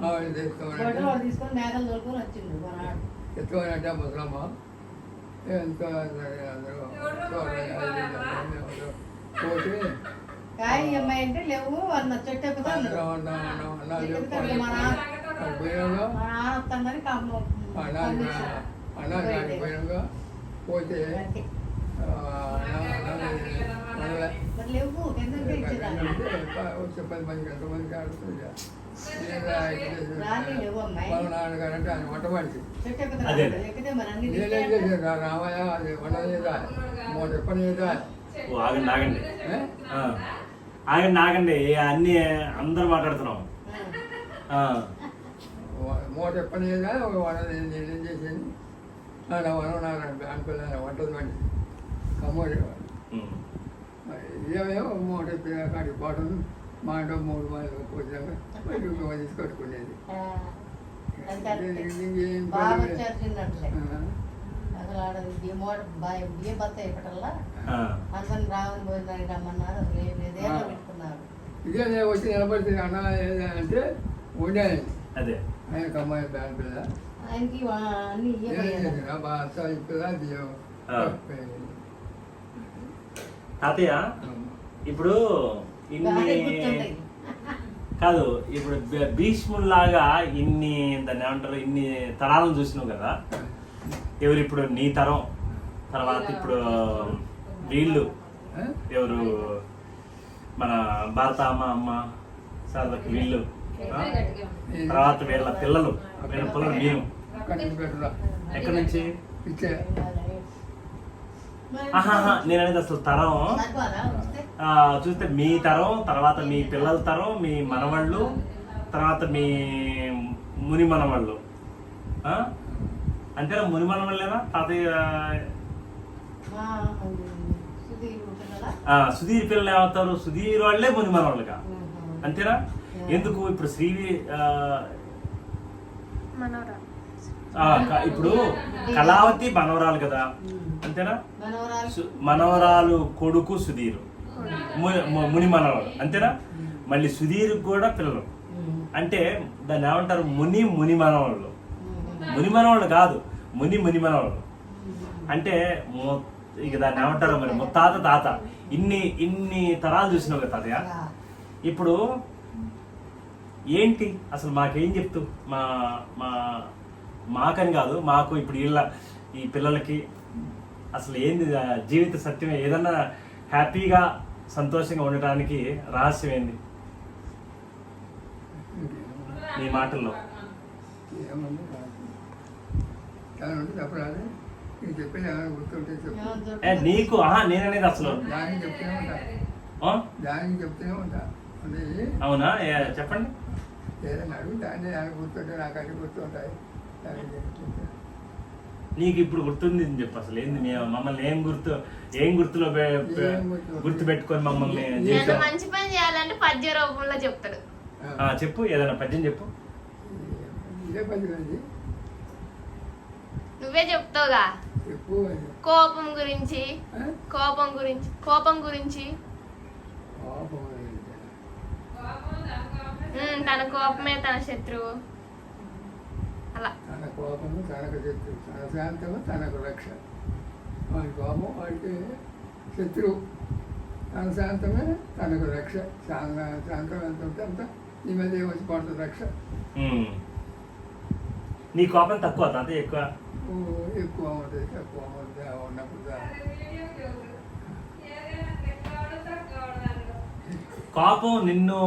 Speaker 4: గొడ్డలు వాడు తీసుకొని మేకలు దొరుకుని వచ్చిండు కొనాడు
Speaker 1: ఎత్తుకోనంటే ముసలమ్మ ఎంతో పోతే
Speaker 4: కాయ అమ్మాయి అంటే లేవు అన్న చెట్టు ఎక్కుతా
Speaker 1: అందరం
Speaker 4: మా నాన్న వస్తుందని
Speaker 1: అన్నాడు పోయినాక పోతే
Speaker 4: మరి లేవు ఎందుకంటే ఇచ్చేదాన్ని
Speaker 1: వచ్చే 10 మందికి ఎంతమందికి ఆడుతుంది
Speaker 4: రాని లేవు అమ్మాయి
Speaker 1: వాళ్ళ నాన్నగారంటే ఆయన వంట మనిషి
Speaker 4: చెట్టు
Speaker 5: అదే.
Speaker 4: ఎక్కుతా ఎక్కితే మరి అన్ని
Speaker 1: నేనేం చేసేదా రామయ్య అది వంట చేదా మూడు పని చేదా
Speaker 5: ఓ, ఆగండి ఆగండి ఆ. ఆగండి ఆగండి అన్ని అందరూ మాట్లాడుతున్నాం ఆ.
Speaker 1: మూట పని చేదా వంట నేనేం చేసేది నా వనం అనుకున్నాను వంటది మనిషి కమ్మోడి
Speaker 5: ఉమ్.
Speaker 1: ఏమేమో మూట కాడికి పోవడం మా ఇంట్లో 3 మంది వచ్చాక బయటకు కట్టుకునేది ఇంకేం
Speaker 4: బాగా
Speaker 1: పని
Speaker 4: వచ్చారు చిన్నట్లే అసలు ఆడ బియ్యం బత్త ఇప్పటల్లా
Speaker 5: ఆ.
Speaker 4: అందరిని రావని భోజనానికి రమ్మన్నారు అసలు ఏం లేదు ఏదో పెట్టుకున్నారు
Speaker 1: ఇదే నేను వచ్చి నిలబడితే అన్న అంటే ఉండేది
Speaker 5: అదే
Speaker 1: ఆయన కమ్మాయి బ్యాన్ పిల్ల
Speaker 4: ఆయనకి అన్ని ఇయ్యబోయారు
Speaker 1: బాగా పిల్ల
Speaker 5: ఆ. తాతయ్య ఇప్పుడు
Speaker 4: బాగా
Speaker 5: ఇన్ని
Speaker 4: గుర్తుంటాయి
Speaker 5: కాదు ఇప్పుడు భీష్ముల్లాగా ఇన్ని దాన్ని ఏమంటారు ఇన్ని తరాలను చూసినావు కదా ఎవరు ఇప్పుడు నీ తరం తర్వాత ఇప్పుడు వీళ్ళు ఎవరు మన భారత అమ్మ శారదకి వీళ్ళు ఆ? తర్వాత వీళ్ళ పిల్లలు మీరు ఎక్కడి నుంచి
Speaker 1: ఇచ్చే
Speaker 5: ఆహాహా నేను అనేది అసలు తరం
Speaker 4: సరిపోరా వస్తే
Speaker 5: చూస్తే మీ తరం తర్వాత మీ పిల్లల తరం మీ మనవాళ్ళు తర్వాత మీ ముని మనవాళ్ళు ఆ? అంతేనా ముని మనవాళ్ళేనా తాతయ్య
Speaker 4: మా సుధీర్ పిల్లలా
Speaker 5: సుధీర్ పిల్లలు ఏమవుతారు సుధీర్ వాళ్ళే ముని మనవాళ్ళుగా అంతేనా ఎందుకు ఇప్పుడు ఇప్పుడు కళావతి మనవరాలు కదా అంతేనా
Speaker 4: మనవరాలు
Speaker 5: మనవరాలు కొడుకు సుధీరు ముని మనవరాలు అంతేనా మళ్ళీ సుధీర్ కూడా పిల్లలు అంటే దాన్ని ఏమంటారు ముని మనవాళ్ళు ముని మనవాళ్ళు కాదు ముని మనవాళ్ళు అంటే ఇక దాన్ని ఏమంటారు మరి ముత్తాత తాత ఇన్ని తరాలు చూసినావు కదా తాతయ్య ఇప్పుడు ఏంటి అసలు మాకేం చెప్తూ మాకని కాదు మాకు ఇప్పుడు ఈ పిల్లలకి అసలు ఏంది ఆ జీవిత సత్యం? ఏదన్నా హ్యాపీగా సంతోషంగా ఉండటానికి రహస్యం ఏంది నీ మాటల్లో?
Speaker 1: ఏమన్నా ఏమన్నా చెప్పరాదు, నీకు చెప్పిన ఏమైనా గుర్తుంటే చెప్పు.
Speaker 5: నీకు నేననేది అసలు
Speaker 1: దానికి చెప్తూనే ఉంటా, దానికి చెప్తూనే ఉంటా. అంటే
Speaker 5: అవునా? చెప్పండి.
Speaker 1: ఏదైనా అడుగు, దాన్ని ఏమైనా గుర్తుంటే నాకు అన్ని గుర్తుంటాయి. దానికి చెప్తుంటా.
Speaker 5: నీకు ఇప్పుడు గుర్తుంది అని చెప్పు. అసలు ఏంది మమ్మల్ని ఏం గుర్తులో గుర్తు పెట్టుకొని మమ్మల్ని
Speaker 9: ఏదైనా మంచి పని చేయాలంటే పద్య రూపంలో చెప్తాడు.
Speaker 5: చెప్పు, ఏదైనా పద్యం చెప్పు.
Speaker 1: ఇదే పది మంది
Speaker 9: నువ్వే చెప్తావుగా.
Speaker 1: చెప్పు.
Speaker 9: కోపం గురించి
Speaker 1: ఆ?
Speaker 9: కోపం గురించి
Speaker 1: కోపం
Speaker 9: తన కోపమే తన శత్రువు అలా.
Speaker 1: తన కోపము తనకు శత్రువు, తన శాంతము తనకు రక్ష. వాడి కోపం వాడికి శత్రువు, తన శాంతమే తనకు రక్ష. శాంతం ఎంత ఉంటే అంత ఈ మధ్య వచ్చి పడుతుంది రక్ష.
Speaker 5: నీ కోపం తక్కువ తాత ఎక్కువ?
Speaker 1: ఎక్కువ ఉంటుంది, తక్కువ ఉంటుంది. ఉన్నప్పుడు
Speaker 5: కోపం నిన్ను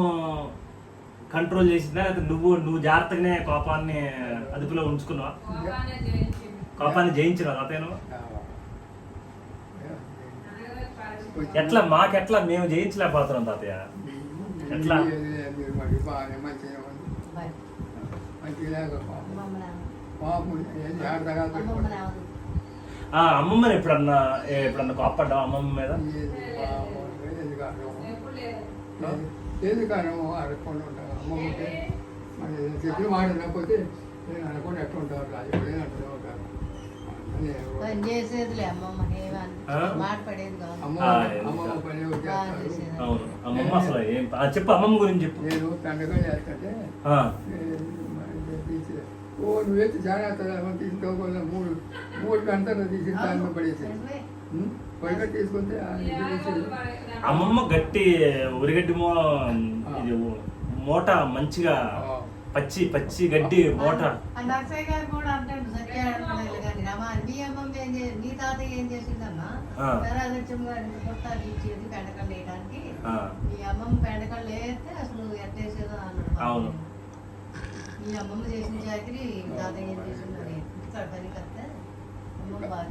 Speaker 5: కంట్రోల్ చేసిందా, లేకపోతే నువ్వు జాగ్రత్తగానే కోపాన్ని అదుపులో ఉంచుకున్నావా? కోపాన్ని జయించినావా తాతయ్యను? ఎట్లా మాకెట్లా మేము జయించలేకపోతున్నాం తాతయ్య? ఎట్లా?
Speaker 1: మీరు మరి బాగానే మంచిగా ఉంది, మంచిగా పాపం ఏం జాగ్రత్తగా పెట్టుకోండి.
Speaker 5: అమ్మమ్మని ఎప్పుడన్నా కోపడ్డావా అమ్మమ్మ మీద?
Speaker 1: ఏది కారణమో అడగకుండా ఉంటాను. అమ్మమ్మకి మరి చెప్పిన మాట లేకపోతే నేను అనుకోండి ఎట్లా ఉంటారు, రాజు ఎప్పుడైనా అట్లా ఉంటారు.
Speaker 4: పని చేసేదిలే అమ్మమ్మకి మాట పడేది కాదు.
Speaker 1: అమ్మమ్మ పని చేస్తారు.
Speaker 5: అవును, అమ్మమ్మ అసలు ఏం చెప్పు, అమ్మమ్మ గురించి చెప్పు.
Speaker 1: నేను పండుగ చేస్తుంటే నువ్వైతే జాగ్రత్త తీసుకోకుండా మూడు గంటలు తీసి దాన్ని పడేసేది. పొడిగ తీసుకుంటే
Speaker 5: అమ్మమ్మ గట్టి ఉరిగడ్డి మూట మంచిగా పచ్చి గడ్డి మూట.
Speaker 4: నర్సయ్య గారు కూడా అంటాడు సత్యాడు కానీ రమా నీ అమ్మమ్మ ఏం చేసి నీ తాతయ్య ఏం చేసిందమ్మా పెరాదచ్చం గారికి పుట్టాలు ఇచ్చేది పెండకలు వేయడానికి. నీ అమ్మమ్మ పెండకలు వేస్తే అసలు ఎట్టేసేదో అన్నాడు.
Speaker 5: అవును,
Speaker 4: నీ అమ్మమ్మ చేసిన చాకరీ తాతయ్య ఏం చేసిందని పని కడితే అమ్మమ్మ బాగా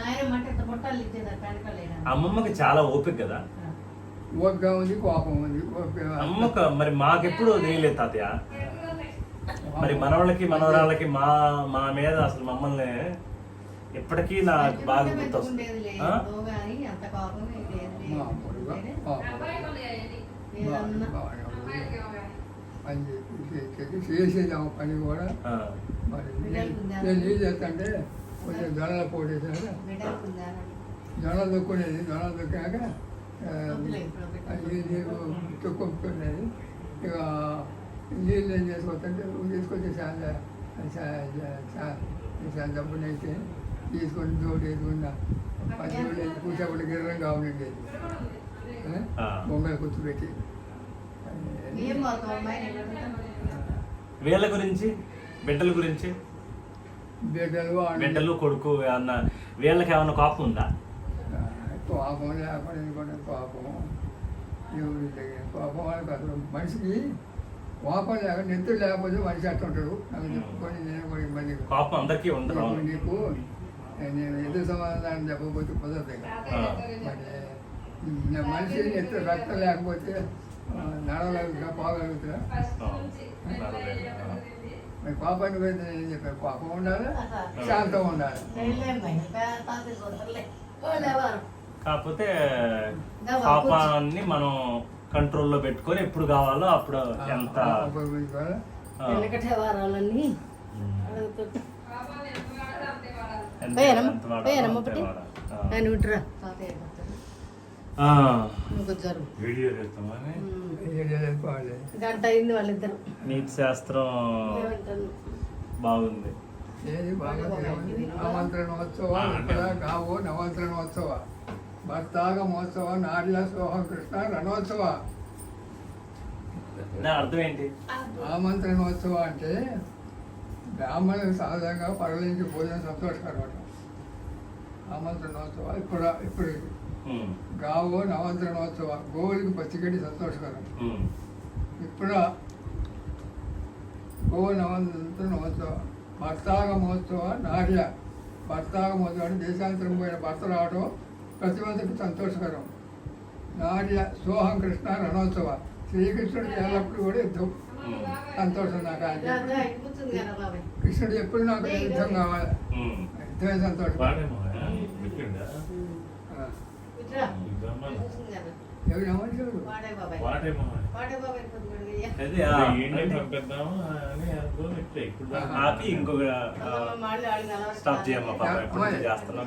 Speaker 4: ఆయన మట్టి ఇంత పుట్టాలు ఇచ్చేది పెండకలు వేయడానికి.
Speaker 5: అమ్మమ్మకి చాలా ఓపిక కదా.
Speaker 1: ఓపిక ఉంది, కోపం ఉంది.
Speaker 5: అమ్మక మరి మాకెప్పుడు తెలియలేదు తాతయ్య. మరి మనవాళ్ళకి మనవరాళ్ళకి మా మీద అసలు మమ్మల్ని ఎప్పటికీ నాకు బాగా గుర్తొస్తుంది.
Speaker 1: చేసేది ఆ పని కూడా. మరి నేను ఏం చేస్తాంటే కొంచెం జొన్నల పోటేసాక జొన్నలు దొక్కునేది. జొన్నలు దొక్కాక నీరు తొక్కునేది. ఇక నీళ్ళు ఏం చేసుకోవచ్చంటే తీసుకొచ్చి డబ్బులు అయితే తీసుకొని తోడు వేసుకున్న 10 రోజులు అయితే కూర్చోబడి గిర్రంగా ఉండేది. బొమ్మలు కూర్చోబెట్టి
Speaker 5: వీళ్ళ గురించి బిడ్డల గురించి బిడ్డలు కొడుకు ఏమన్నా వీళ్ళకి ఏమన్నా కోపం ఉందా?
Speaker 1: కోపం లేకుండా ఎందుకంటే కోపం దేవుడి దగ్గర కోపం వాళ్ళకి అసలు మనిషికి కోపం లేక నెత్తులు లేకపోతే మనిషి అట్లా ఉంటాడు. నాకు చెప్పుకొని నేను కూడా ఇబ్బంది.
Speaker 5: కోపం అందరికీ ఉండదు.
Speaker 1: నీకు నేను ఎదురు సమాధానం చెప్పకపోతే కుదరదు. మరి మనిషి నెత్తులు రక్తం లేకపోతే నడవగలుగుతా, పోగలుగుతా. మరి కోపానికి పోతే నేను చెప్పాను, కోపం ఉండాలి, శాంతం ఉండాలి.
Speaker 5: కాకపోతే కోపాన్ని మనం కంట్రోల్లో పెట్టుకొని ఎప్పుడు కావాలో అప్పుడు ఎంత
Speaker 4: గంట అయింది వాళ్ళిద్దరు.
Speaker 5: నీతి శాస్త్రం బాగుంది.
Speaker 1: ఆమంత్రణోత్సవ కావు నవంతరణోత్సవ భర్తాగ మహోత్సవ నార్య సోహం కృష్ణ రణోత్సవ.
Speaker 5: అర్థం ఏంటి?
Speaker 1: ఆమంత్రణోత్సవ అంటే బ్రాహ్మణులకు సహజంగా పరలించి భోజనం సంతోషకరం. ఆమంత్రణోత్సవ ఇప్పుడు గావో నవంతరణోత్సవ గోవులకి పచ్చిగడ్డి సంతోషకరం. ఇప్పుడు గో నవంతరణోత్సవ భర్తాగమోత్సవ నార్య భర్తాగమోత్సవం అంటే దేశాంతరం పోయిన భర్త రావడం ప్రతి ఒక్కరికి సంతోషకరం. నార్య సోహం కృష్ణ రణోత్సవ శ్రీకృష్ణుడికి ఎల్లప్పుడు కూడా యుద్ధం సంతోషం. నాకు ఆయన
Speaker 4: కూర్చుంది కదా బాబాయ్.
Speaker 1: కృష్ణుడు ఎప్పుడు నాకు యుద్ధం కావాలి, యుద్ధమే సంతోషం.
Speaker 6: వాడేమో చెప్పిండా
Speaker 1: ఆ.
Speaker 4: కూర్చోరా. కూర్చుంది కదా.
Speaker 1: ఎవరు నమ్మట్లేదు.
Speaker 4: వాడే బాబాయ్.
Speaker 6: వాడేమో
Speaker 4: వాడే బాబాయ్ కొద్దిగా వెయ్య.
Speaker 5: అదే
Speaker 6: ఏంటి పంపిద్దాము అని అనుకో ఇప్పుడు
Speaker 5: ఆపి ఇంకొక
Speaker 4: మళ్ళీ ఆడిన అలా
Speaker 5: స్టాప్ చేయమ్మా పాప ఎప్పుడు చేస్తున్నాం.